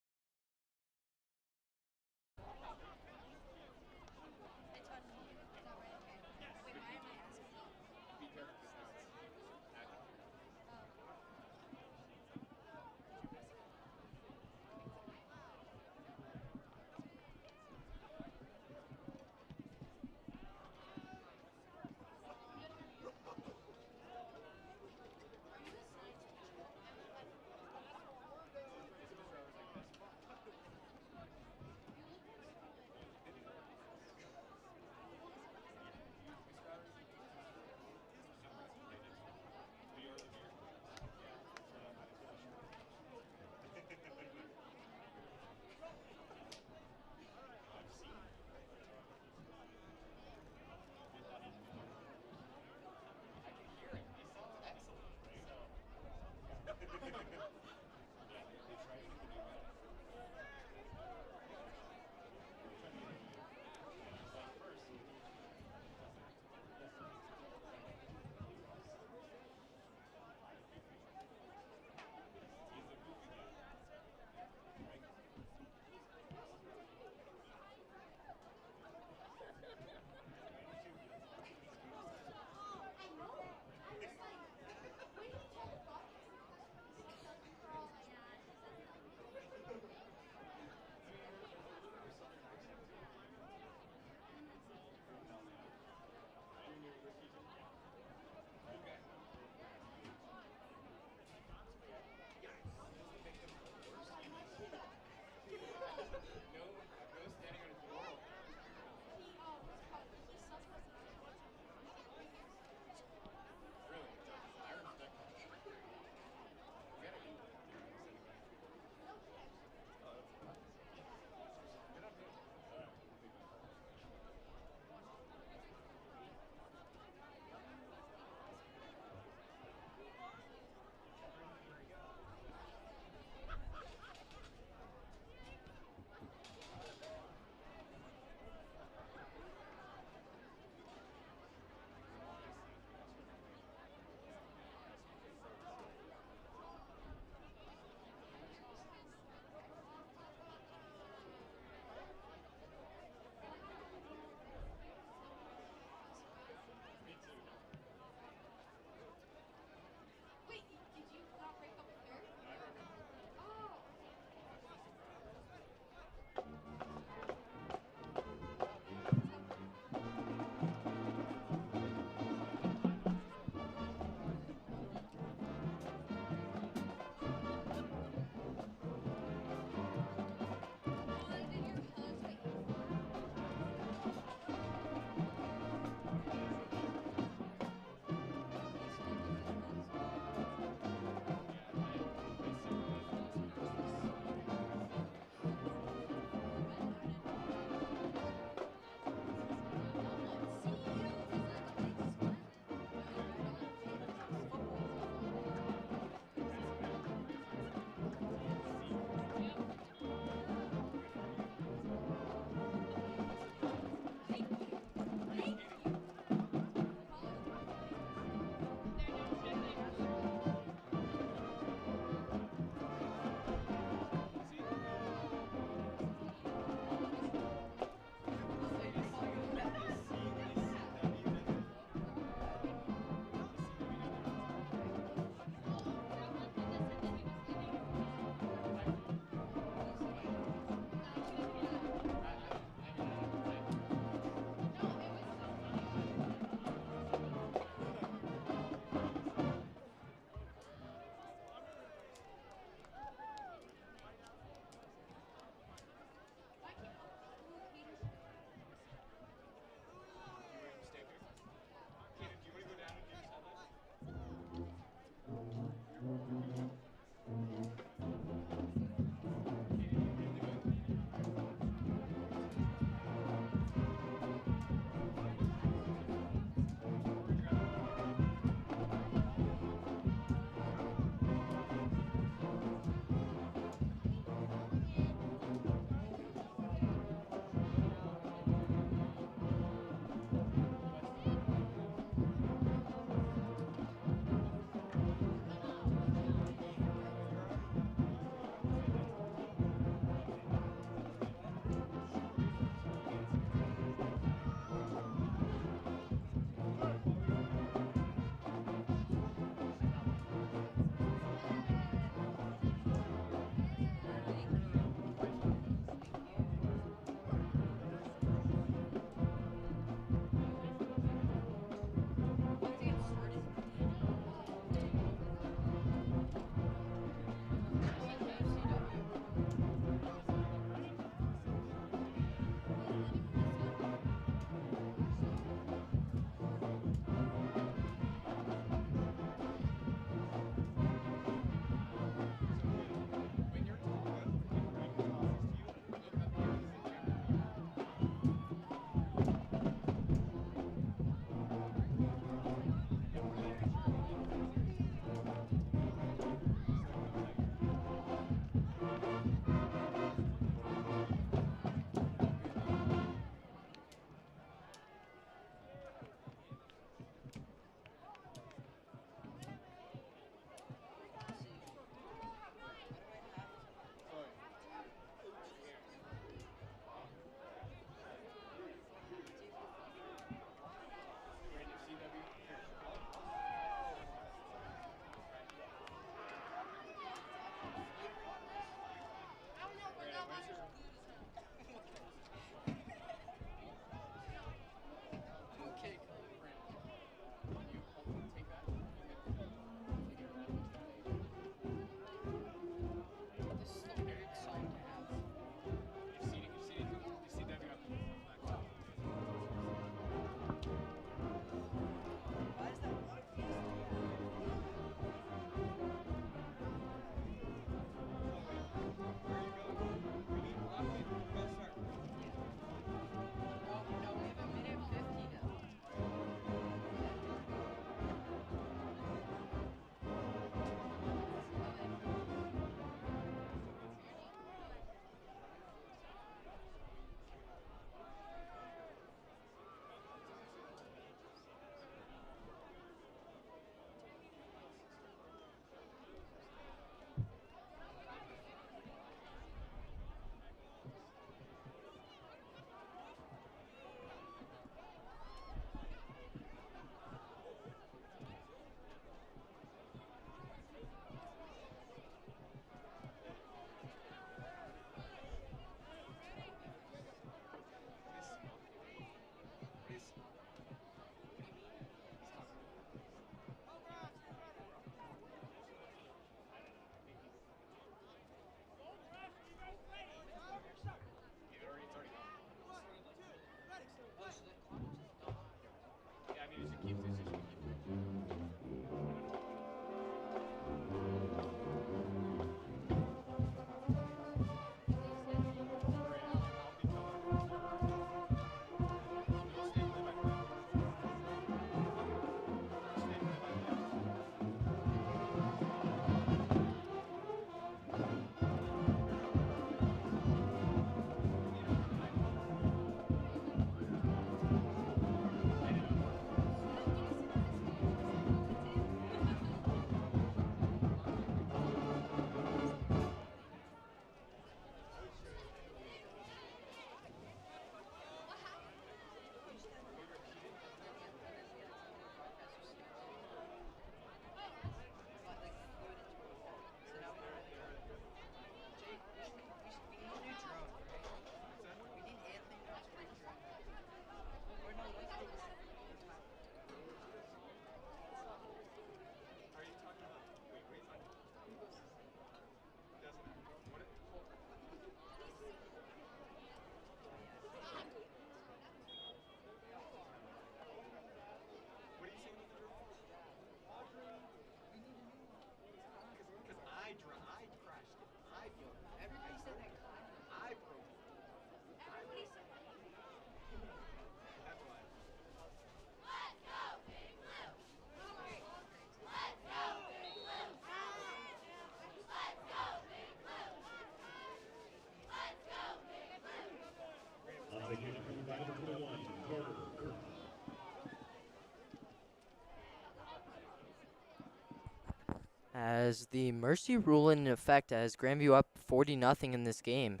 As the mercy rule in effect as Grandview up 40-0 in this game.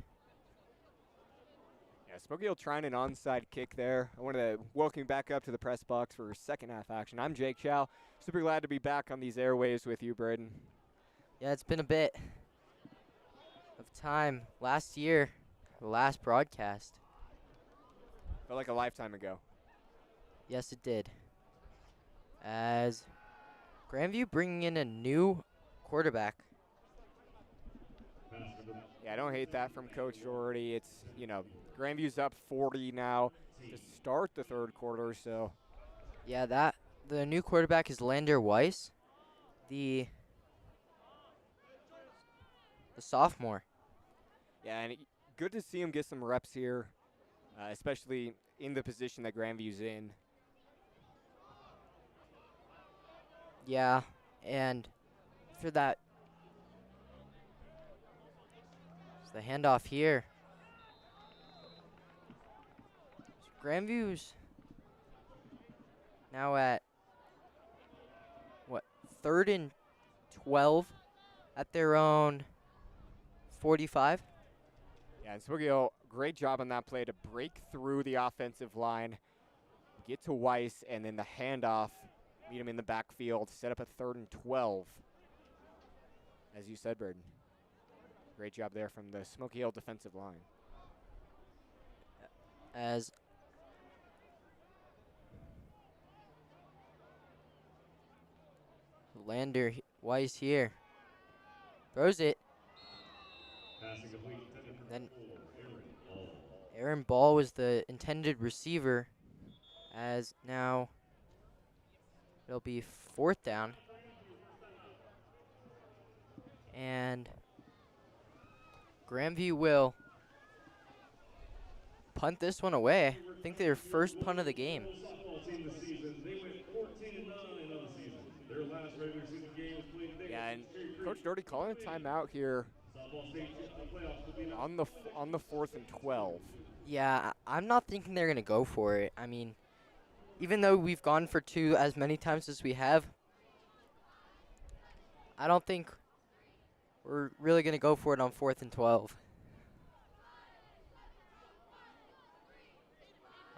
Yeah, Smoky Hill trying an onside kick there. I want to welcome you back up to the press box for second half action. I'm Jake Chow. Super glad to be back on these airwaves with you, Braden. Yeah, it's been a bit of time. Last year, the last broadcast. Felt like a lifetime ago. Yes, it did. As Grandview bringing in a new quarterback. Yeah, I don't hate that from Coach Doherty. It's, Grandview's up 40 now to start the third quarter, so. Yeah, the new quarterback is Lander Weiss, the sophomore. Yeah, and good to see him get some reps here, especially in the position that Grandview's in. Yeah, and for that, it's the handoff here. Grandview's now at, 3rd and 12 at their own 45? Yeah, and Smoky Hill, great job on that play to break through the offensive line, get to Weiss, and then the handoff, meet him in the backfield, set up a 3rd and 12. As you said, Braden. Great job there from the Smoky Hill defensive line. As Lander Weiss here. Throws it. Then Aaron Ball was the intended receiver, as now it'll be 4th down. And Grandview will punt this one away. I think their first punt of the game. Yeah, and Coach Doherty calling a timeout here on the 4th and 12. Yeah, I'm not thinking they're going to go for it. I mean, even though we've gone for 2 as many times as we have, I don't think we're really going to go for it on 4th and 12.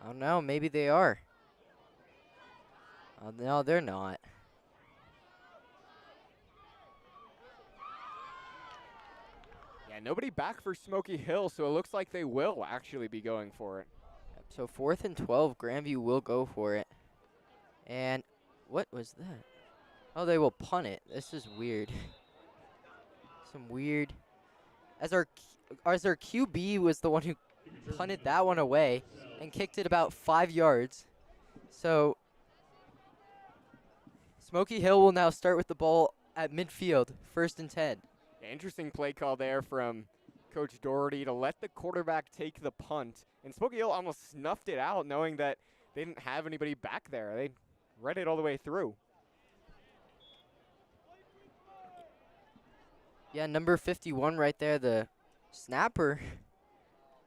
Oh no, maybe they are. Oh, no, they're not. Yeah, nobody back for Smoky Hill, so it looks like they will actually be going for it. So 4th and 12, Grandview will go for it. And what was that? Oh, they will punt it. This is weird. Some weird. As our QB was the one who punted that one away and kicked it about 5 yards. So Smoky Hill will now start with the ball at midfield, 1st and 10. Yeah, interesting play call there from Coach Doherty to let the quarterback take the punt. And Smoky Hill almost snuffed it out, knowing that they didn't have anybody back there. They read it all the way through. Yeah, number 51 right there, the snapper,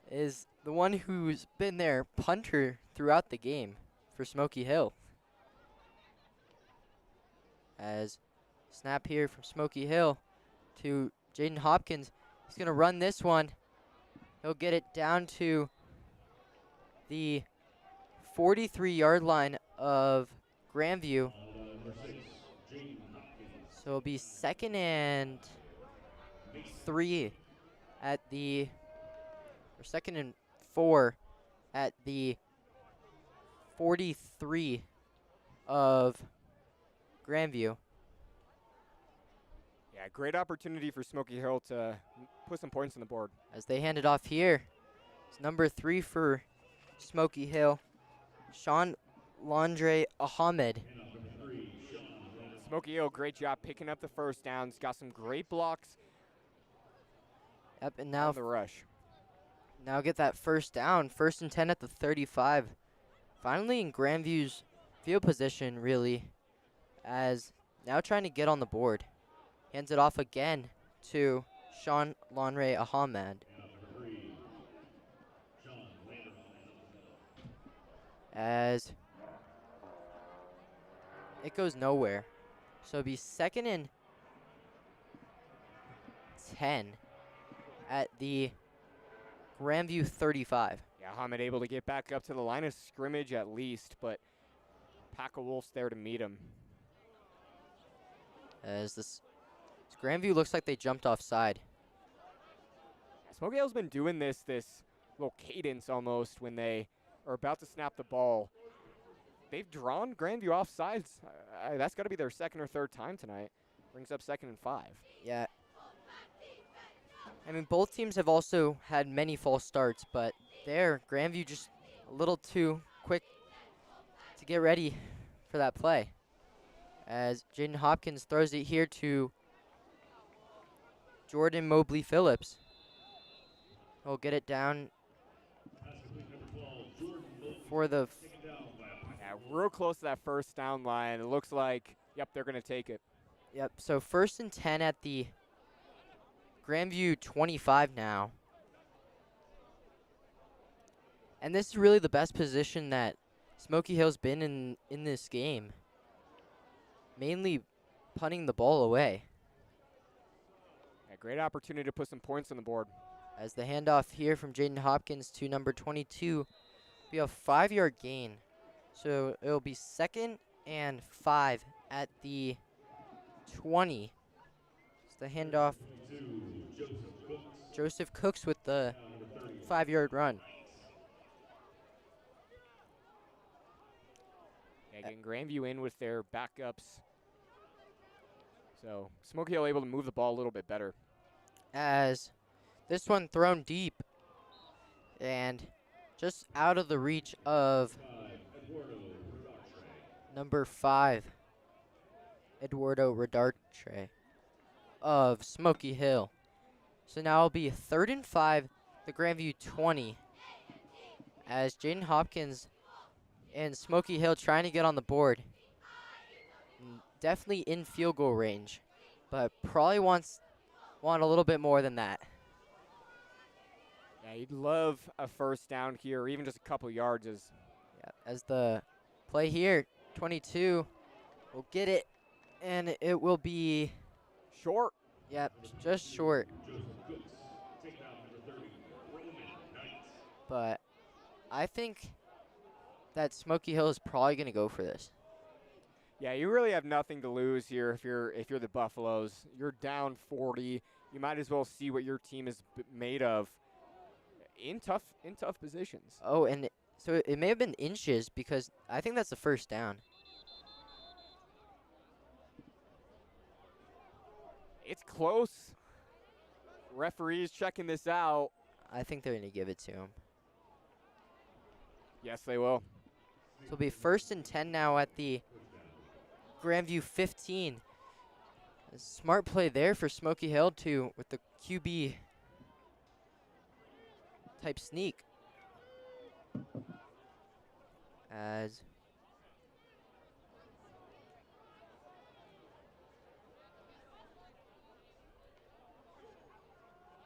is the one who's been their punter throughout the game for Smoky Hill. As snap here from Smoky Hill to Jaden Hopkins. He's going to run this one. He'll get it down to the 43-yard line of Grandview. So it'll be 2nd and 3 at the, or 2nd and 4 at the 43 of Grandview. Yeah, great opportunity for Smoky Hill to put some points on the board. As they hand it off here, it's number 3 for Smoky Hill, Sean Landre Ahmed. Smoky Hill, great job picking up the first downs. Got some great blocks. Yep, and now the rush. Now get that first down, 1st and 10 at the 35. Finally in Grandview's field position, really, as now trying to get on the board. Hands it off again to Sean Lanre Ahmed. As it goes nowhere. So it'll be 2nd and 10 at the Grandview 35. Yeah, Hamid able to get back up to the line of scrimmage at least, but pack of Wolves there to meet him. As this Grandview looks like they jumped offside. Smoky Hill's been doing this little cadence almost when they are about to snap the ball. They've drawn Grandview offsides. That's got to be their second or third time tonight. Brings up 2nd and 5. Yeah. I mean, both teams have also had many false starts, but there, Grandview just a little too quick to get ready for that play. As Jaden Hopkins throws it here to Jordan Mobley Phillips. He'll get it down for the Yeah, real close to that first down line. It looks like, yep, they're going to take it. Yep, so 1st and 10 at the Grandview 25 now. And this is really the best position that Smoky Hill's been in this game. Mainly punting the ball away. Yeah, great opportunity to put some points on the board. As the handoff here from Jaden Hopkins to number 22, be a 5-yard gain. So it'll be 2nd and 5 at the 20. It's the handoff. Joseph Cooks with the 5-yard run. Yeah, getting Grandview in with their backups. So Smoky Hill able to move the ball a little bit better. As this one thrown deep and just out of the reach of number 5, Eduardo Rodarte of Smoky Hill. So now it'll be 3rd and 5, the Grandview 20, as Jaden Hopkins and Smoky Hill trying to get on the board. Definitely in field goal range, but probably want a little bit more than that. Yeah, you'd love a first down here, or even just a couple yards. As the play here, 22 will get it, and it will be short. Yep, just short. But I think that Smoky Hill is probably going to go for this. Yeah, you really have nothing to lose here if you're the Buffaloes. You're down 40. You might as well see what your team is made of in tough positions. Oh, and so it may have been inches because I think that's the first down. It's close. Referees checking this out. I think they're going to give it to him. Yes, they will. So it'll be 1st and 10 now at the Grandview 15. A smart play there for Smoky Hill too with the QB type sneak. As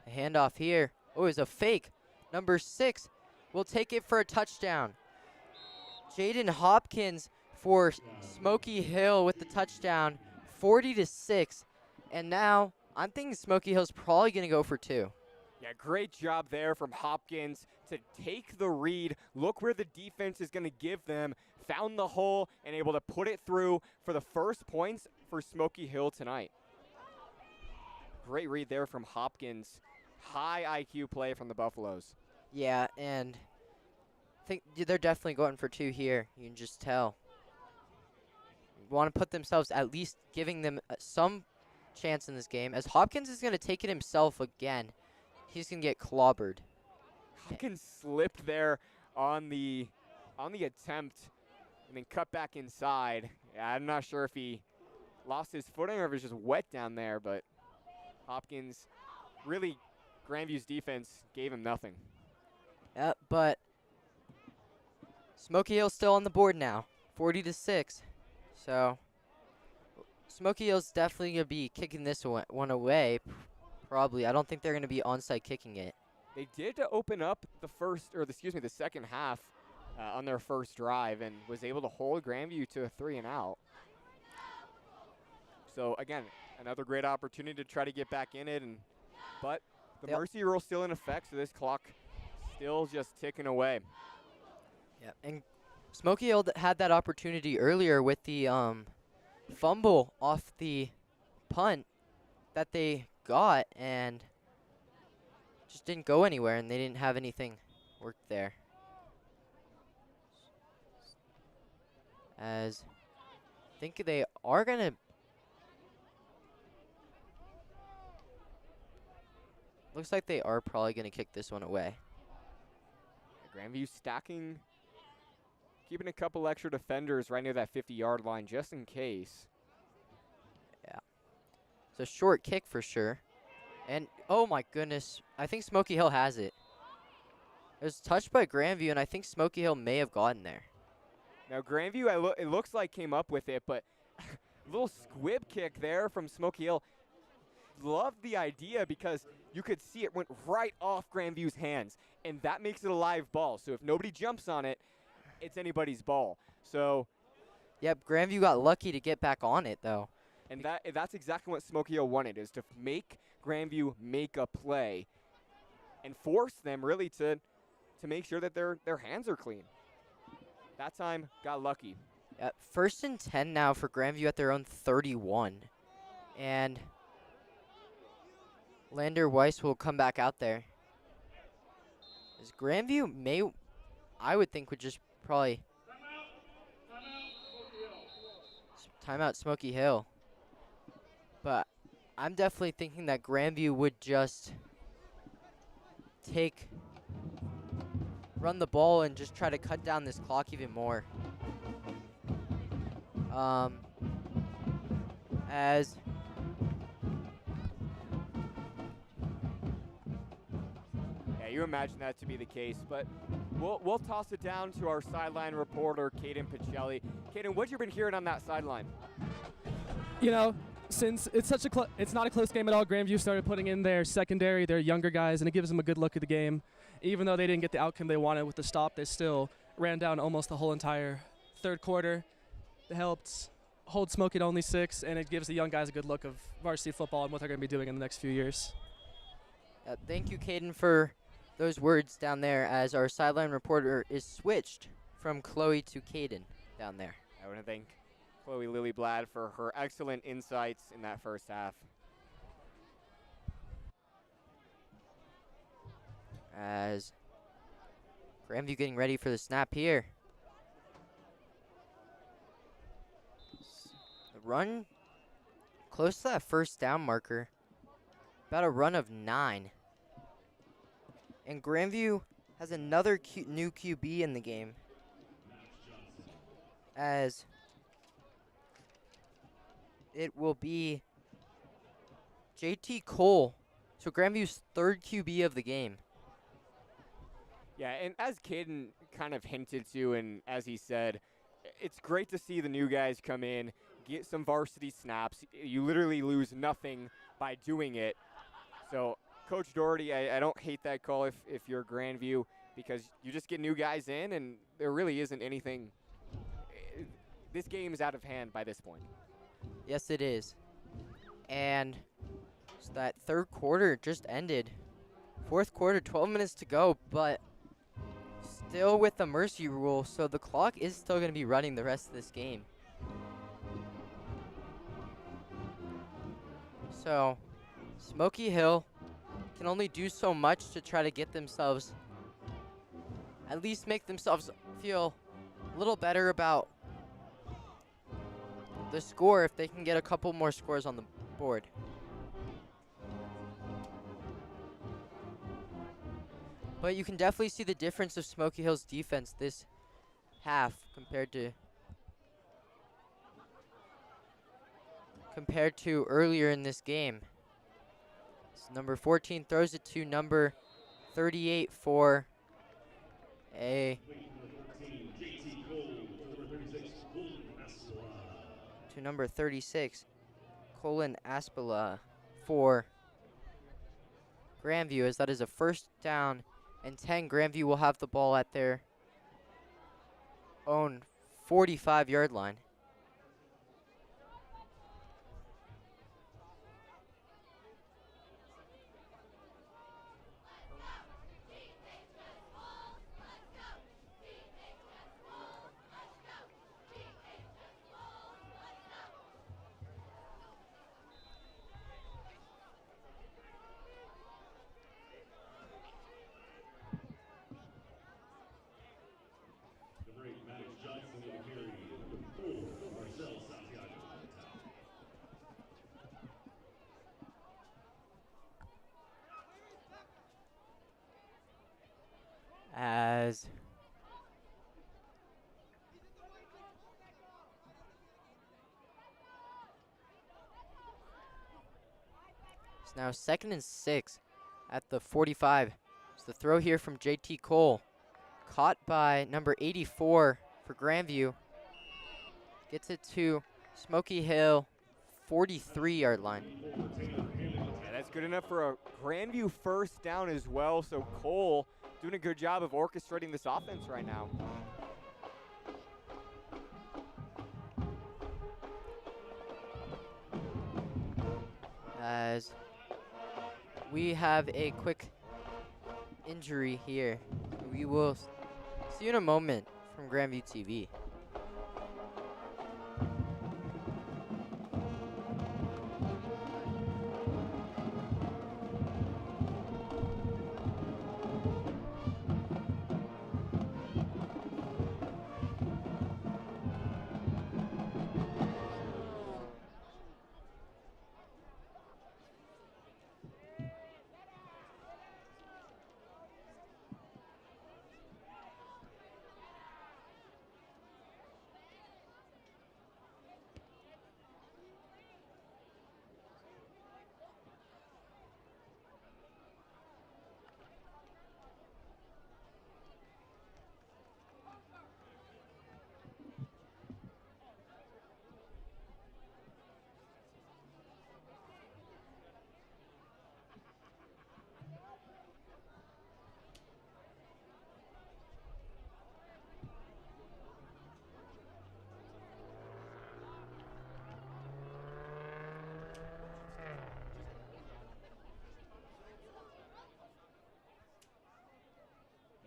a handoff here. Oh, it's a fake. Number 6 will take it for a touchdown. Jaden Hopkins for Smoky Hill with the touchdown, 40-6. And now I'm thinking Smoky Hill's probably going to go for 2. Yeah, great job there from Hopkins to take the read, look where the defense is going to give them, found the hole, and able to put it through for the first points for Smoky Hill tonight. Great read there from Hopkins. High IQ play from the Buffaloes. Yeah, and I think they're definitely going for 2 here. You can just tell. Want to put themselves at least giving them some chance in this game, as Hopkins is going to take it himself again. He's going to get clobbered. Hopkins slipped there on the attempt and then cut back inside. Yeah, I'm not sure if he lost his footing or if it was just wet down there, but Hopkins, really, Grandview's defense gave him nothing. But Smoky Hill's still on the board now, 40-6. So Smoky Hill's definitely going to be kicking this one away, probably. I don't think they're going to be onside kicking it. They did open up the second half on their first drive and was able to hold Grandview to a 3-and-out. So again, another great opportunity to try to get back in it and But the Yep. mercy rule still in effect, so this clock still just ticking away. Yeah, and Smoky Hill had that opportunity earlier with the fumble off the punt that they got and just didn't go anywhere, and they didn't have anything worked there. As I think they are gonna. Looks like they are probably gonna kick this one away. Grandview stacking, keeping a couple extra defenders right near that 50-yard line just in case. Yeah. It's a short kick for sure. And, oh my goodness, I think Smoky Hill has it. It was touched by Grandview, and I think Smoky Hill may have gotten there. Now Grandview, it looks like came up with it, but little squib kick there from Smoky Hill. Loved the idea because you could see it went right off Grandview's hands, and that makes it a live ball. So if nobody jumps on it, it's anybody's ball. So, Yep, Grandview got lucky to get back on it, though. and that's exactly what Smoky Hill wanted, is to make Grandview make a play and force them really to make sure that their hands are clean. That time, got lucky. First and 10 now for Grandview at their own 31. And Lander Weiss will come back out there. As Grandview I would think would just probably timeout Smoky Hill. But I'm definitely thinking that Grandview would just run the ball and just try to cut down this clock even more. As Yeah, you imagine that to be the case, but we'll toss it down to our sideline reporter, Caden Pacelli. Caden, what you been hearing on that sideline? You know, since it's it's not a close game at all, Grandview started putting in their secondary, their younger guys, and it gives them a good look at the game. Even though they didn't get the outcome they wanted with the stop, they still ran down almost the whole entire third quarter. They helped hold Smoky to only 6, and it gives the young guys a good look of varsity football and what they're going to be doing in the next few years. thank you, Caden, for those words down there, as our sideline reporter is switched from Chloe to Caden down there. I want to thank Chloe Lillyblad for her excellent insights in that first half. As Grandview getting ready for the snap here. The run close to that first down marker. About a run of 9. And Grandview has another new QB in the game. As it will be JT Cole. So Grandview's third QB of the game. Yeah, and as Caden kind of hinted to, and as he said, it's great to see the new guys come in, get some varsity snaps. You literally lose nothing by doing it. So, Coach Doherty, I don't hate that call if you're Grandview, because you just get new guys in, and there really isn't anything. This game is out of hand by this point. Yes, it is. And so that third quarter just ended. Fourth quarter, 12 minutes to go, but still with the mercy rule, so the clock is still going to be running the rest of this game. So, Smoky Hill can only do so much to try to get themselves, at least make themselves feel a little better about the score if they can get a couple more scores on the board. But you can definitely see the difference of Smoky Hill's defense this half compared to earlier in this game. So number 14 throws it to number 38 for a to number 36, Colin Aspila for Grandview, as that is a first down and 10. Grandview will have the ball at their own 45-yard line. It's now 2nd and 6 at the 45. It's the throw here from JT Cole. Caught by number 84 for Grandview. Gets it to Smoky Hill, 43-yard line. Yeah, that's good enough for a Grandview first down as well. So Cole doing a good job of orchestrating this offense right now. As we have a quick injury here. We will see you in a moment from Grandview TV.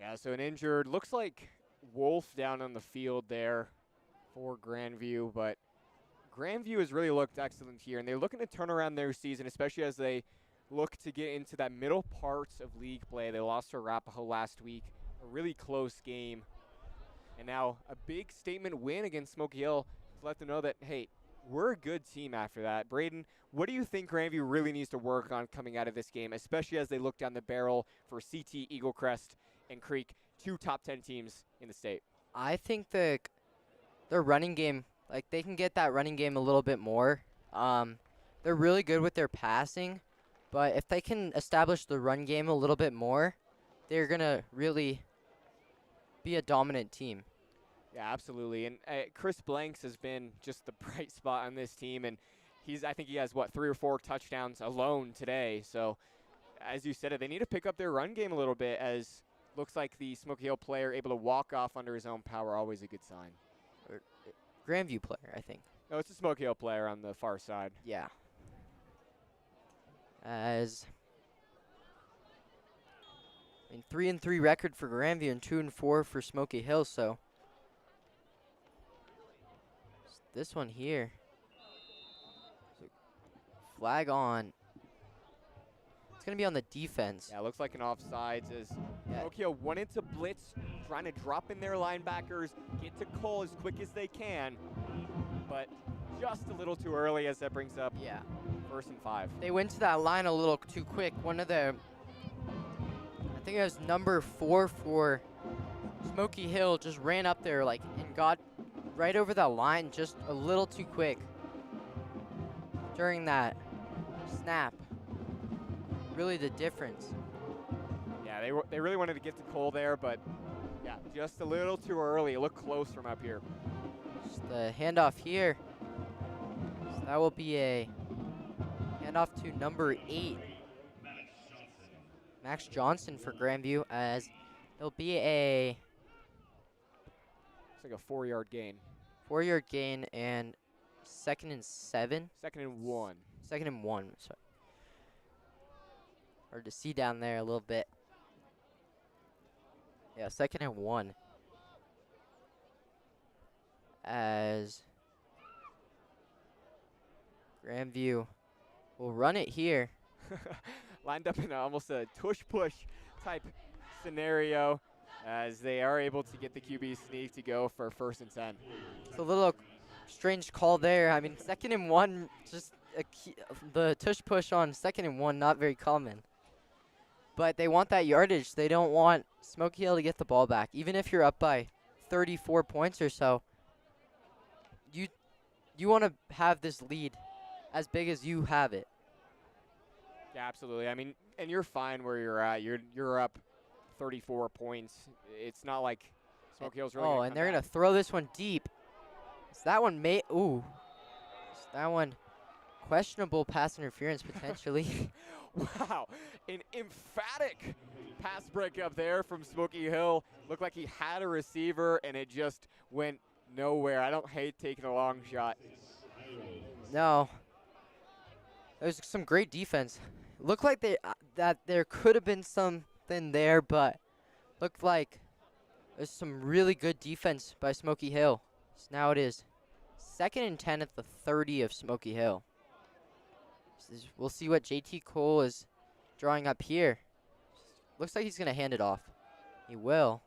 Yeah, so an injured, looks like Wolf down on the field there for Grandview, but Grandview has really looked excellent here, and they're looking to turn around their season, especially as they look to get into that middle parts of league play. They lost to Arapahoe last week, a really close game, and now a big statement win against Smoky Hill to let them know that, hey, we're a good team after that. Braden, what do you think Grandview really needs to work on coming out of this game, especially as they look down the barrel for CT, Eagle Crest, and Creek, 2 top 10 teams in the state? I think their running game, like they can get that running game a little bit more. They're really good with their passing, but if they can establish the run game a little bit more, they're going to really be a dominant team. Yeah, absolutely. And Chris Blanks has been just the bright spot on this team, and I think he has, 3 or 4 touchdowns alone today. So, as you said, they need to pick up their run game a little bit, as looks like the Smoky Hill player able to walk off under his own power, always a good sign. Grandview player, I think. No, it's a Smoky Hill player on the far side. Yeah. As 3-3 record for Grandview and 2-4 for Smoky Hill, so this one here. Flag on. It's going to be on the defense. Yeah, looks like an offsides as Smoky Hill wanted to blitz, trying to drop in their linebackers, get to Cole as quick as they can, but just a little too early, as that brings up 1st and 5. They went to that line a little too quick. One of the, I think it was number 4 for Smoky Hill, just ran up there and got right over that line just a little too quick during that snap. Really the difference. Yeah, they really wanted to get to Cole there, but yeah, just a little too early. It looked close from up here. Just the handoff here. So that will be a handoff to number 8, Max Johnson for Grandview, as it'll be a It's like a 4-yard gain. 4-yard gain and 2nd and 7. 2nd and 1. 2nd and 1, sorry. Hard to see down there a little bit. Yeah, 2nd and 1. As Grandview will run it here. Lined up in almost a tush-push type scenario, as they are able to get the QB sneak to go for 1st and 10. It's a little strange call there. I mean, 2nd and 1, just the tush-push on 2nd and 1, not very common. But they want that yardage. They don't want Smoky Hill to get the ball back. Even if you're up by 34 points or so, you want to have this lead as big as you have it. Yeah, absolutely. I mean, and you're fine where you're at. You're up 34 points. It's not like Smoky Hill's really Oh, gonna and come they're back. going to throw this one deep. Is that one ooh. Is that one questionable pass interference potentially? Wow, an emphatic pass breakup there from Smoky Hill. Looked like he had a receiver, and it just went nowhere. I don't hate taking a long shot. No. There's some great defense. Looked like that there could have been something there, but looked like there's some really good defense by Smoky Hill. So now it is 2nd and 10 at the 30 of Smoky Hill. We'll see what JT Cole is drawing up here. Looks like he's going to hand it off. He will.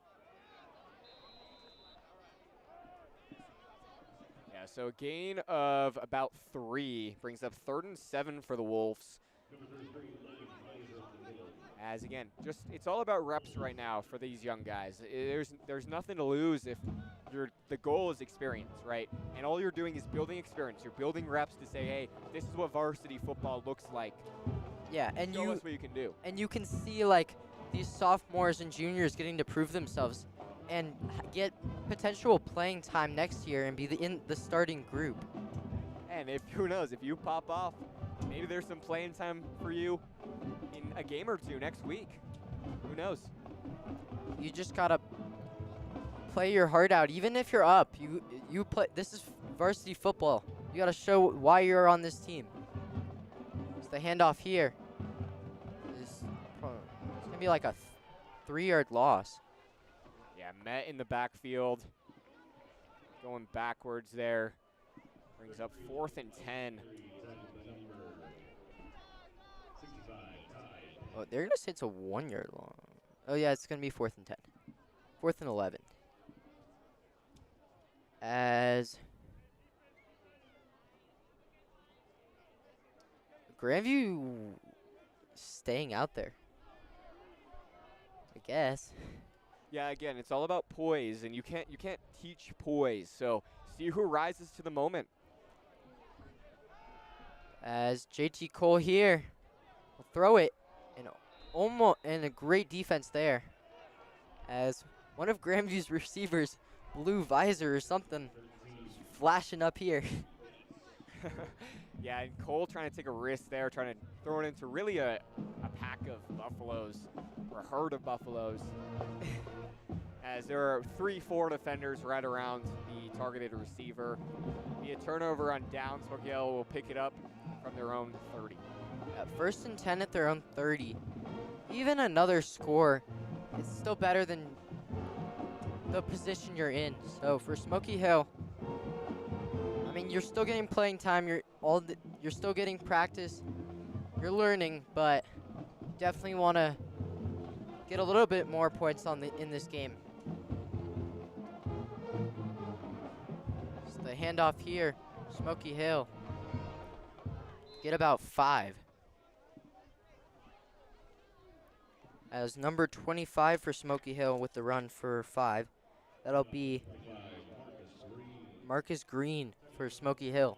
Yeah, so a gain of about 3 brings up 3rd and 7 for the Wolves. As again, it's all about reps right now for these young guys. There's nothing to lose if the goal is experience, right? And all you're doing is building experience. You're building reps to say, hey, this is what varsity football looks like. Yeah, and Show us what you can do. And you can see like these sophomores and juniors getting to prove themselves and get potential playing time next year and be in the starting group. And who knows, if you pop off, maybe there's some playing time for you in a game or two next week. Who knows? You just gotta play your heart out. Even if you're up, you play. This is varsity football. You gotta show why you're on this team. It's the handoff here. It's gonna be like a 3-yard loss. Yeah, met in the backfield. Going backwards there. Brings up 4th and 10. Oh, they're gonna say it's a 1-yard long. Oh yeah, it's gonna be 4th and 10. 4th and 11. As Grandview staying out there, I guess. Yeah, again, it's all about poise, and you can't teach poise. So see who rises to the moment. As JT Cole here will throw it, and a great defense there. As one of Grandview's receivers, blue visor or something, flashing up here. Yeah, and Cole trying to take a risk there, trying to throw it into really a pack of buffaloes, or a herd of buffaloes. As there are 3-4 defenders right around the targeted receiver. Be a turnover on downs. Smoky Hill will pick it up from their own 30. 1st and 10 at their own 30. Even another score, it's still better than the position you're in. So for Smoky Hill, I mean, you're still getting playing time. You're still getting practice. You're learning, but definitely want to get a little bit more points in this game. So the handoff here, Smoky Hill. Get about 5. As number 25 for Smoky Hill with the run for 5. That'll be Marcus Green for Smoky Hill.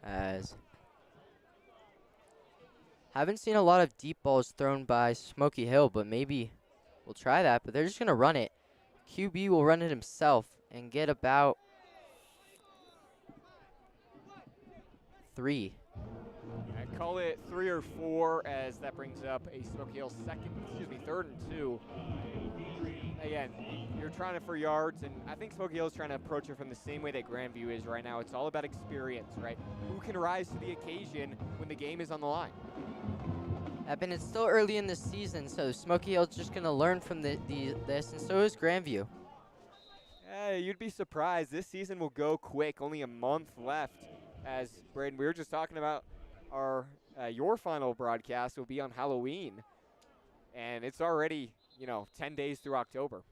As haven't seen a lot of deep balls thrown by Smoky Hill, but maybe we'll try that. But they're just going to run it. QB will run it himself and get about 3. I call it 3 or 4 as that brings up a Smoky Hill 3rd and 2. Again, you're trying it for yards, and I think Smoky Hill is trying to approach it from the same way that Grandview is right now. It's all about experience, right? Who can rise to the occasion when the game is on the line? And it's still early in the season, so Smoky Hill's just going to learn from this, and so is Grandview. Hey, you'd be surprised. This season will go quick. Only a month left. As Braden, we were just talking about your final broadcast will be on Halloween, and it's already 10 days through October.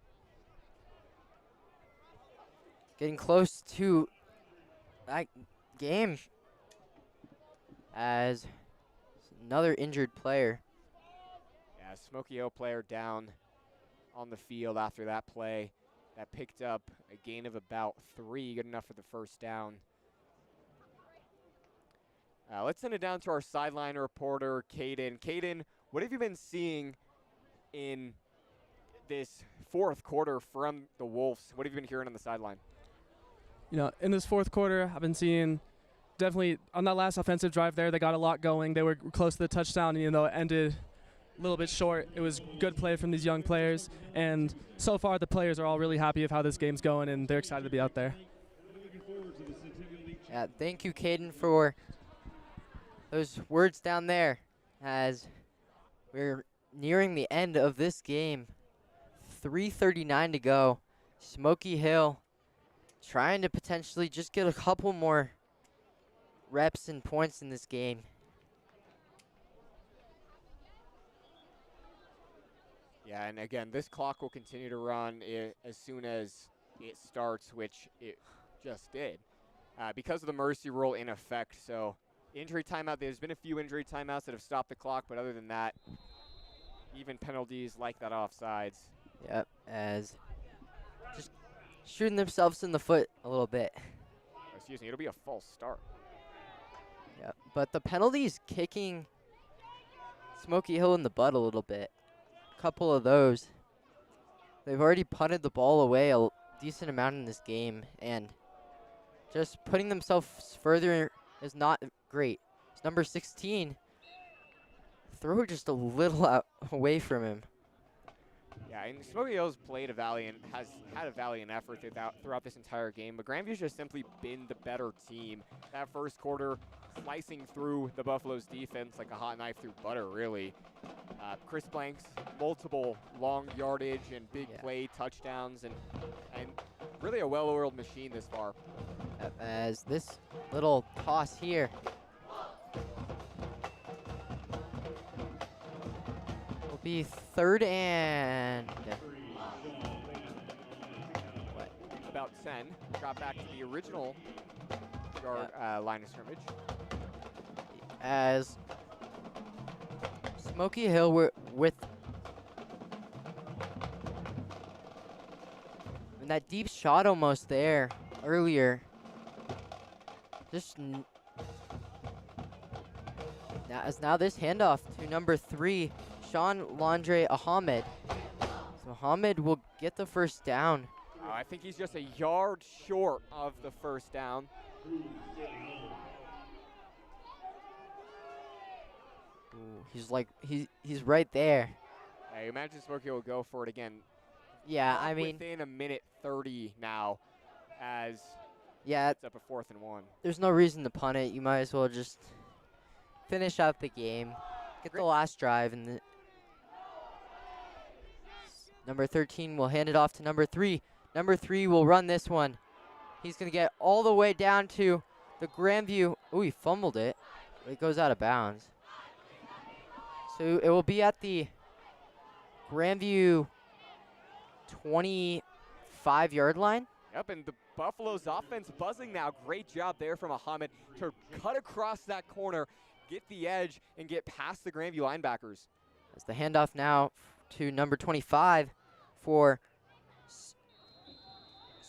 Getting close to that game as another injured player. Yeah, Smoky Hill player down on the field after that play. That picked up a gain of about 3, good enough for the first down. Let's send it down to our sideline reporter, Caden. Caden, what have you been seeing in this fourth quarter from the Wolves? What have you been hearing on the sideline? In this fourth quarter, I've been seeing definitely on that last offensive drive there, they got a lot going. They were close to the touchdown, and it ended a little bit short. It was good play from these young players, and so far the players are all really happy of how this game's going, and they're excited to be out there. Yeah, thank you, Caden, for those words down there as we're nearing the end of this game. 3:39 to go. Smoky Hill trying to potentially just get a couple more reps and points in this game. Yeah, and again, this clock will continue to run as soon as it starts, which it just did, because of the mercy rule in effect. So injury timeout, there's been a few injury timeouts that have stopped the clock, but other than that, even penalties like that offsides. Yep, as just shooting themselves in the foot a little bit. Excuse me, it'll be a false start. Yep, but the penalties kicking Smoky Hill in the butt a little bit. A couple of those. They've already punted the ball away a decent amount in this game, and just putting themselves further is not great. It's number 16. Throw just a little out away from him. Yeah, and Smoky Hill's has had a valiant effort throughout this entire game, but Grandview's just simply been the better team. That first quarter, slicing through the Buffalo's defense like a hot knife through butter, really. Chris Blanks, multiple long yardage and big play touchdowns, and really a well-oiled machine this far. As this little toss here will be 3rd and about 10. Got back to the original yard line of scrimmage. As Smoky Hill with that deep shot almost there earlier. Just now this handoff to number 3, Sean Landre Ahmed. So Ahmed will get the first down. I think he's just a yard short of the first down. Ooh, he's right there. Yeah, you imagine Smoky will go for it again. Yeah, I mean, within a minute 30 now, as it's up a 4th and 1. There's no reason to punt it. You might as well just finish out the game, get the last drive, and number 13 will hand it off to number 3. Number 3 will run this one. He's gonna get all the way down to the Grandview. Oh, he fumbled it. It goes out of bounds. So it will be at the Grandview 25-yard line. Yep, and the Buffalo's offense buzzing now. Great job there from Ahmed to cut across that corner, get the edge, and get past the Grandview linebackers. That's the handoff now to number 25 for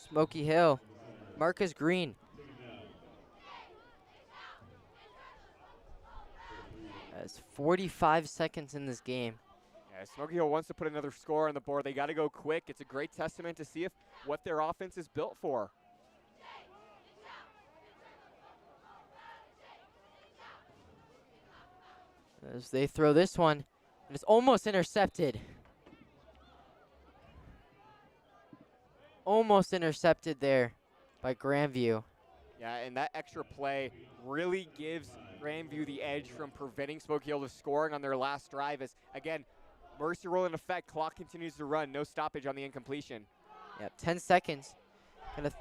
Smoky Hill, Marcus Green. That's 45 seconds in this game. Yeah, Smoky Hill wants to put another score on the board. They got to go quick. It's a great testament to see what their offense is built for. As they throw this one, and it's almost intercepted. Almost intercepted there by Grandview. Yeah, and that extra play really gives Grandview the edge from preventing Smoky Hill from scoring on their last drive. As, again, mercy rule in effect, clock continues to run, no stoppage on the incompletion. Yep, 10 seconds. Gonna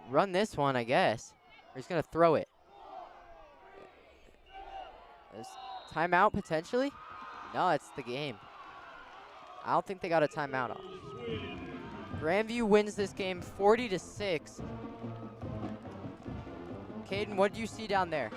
run this one, I guess. Or he's gonna throw it. Timeout, potentially? No, it's the game. I don't think they got a timeout off. Grandview wins this game 40-6. Caden, what do you see down there?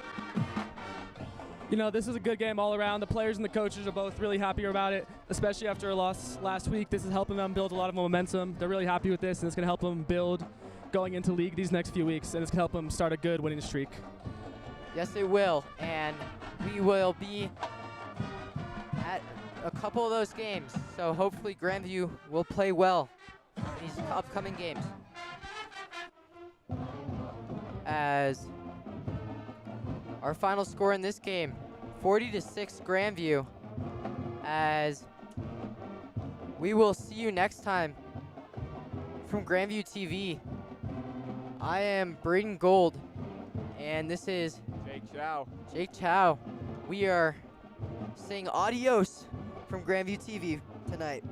This is a good game all around. The players and the coaches are both really happy about it, especially after a loss last week. This is helping them build a lot of momentum. They're really happy with this, and it's going to help them build going into league these next few weeks, and it's going to help them start a good winning streak. Yes, it will. And we will be at a couple of those games. So hopefully Grandview will play well in these upcoming games. As our final score in this game, 40-6 Grandview. As we will see you next time from Grandview TV. I am Braden Gold, and this is Jake Chow. We are saying adios from Grandview TV tonight.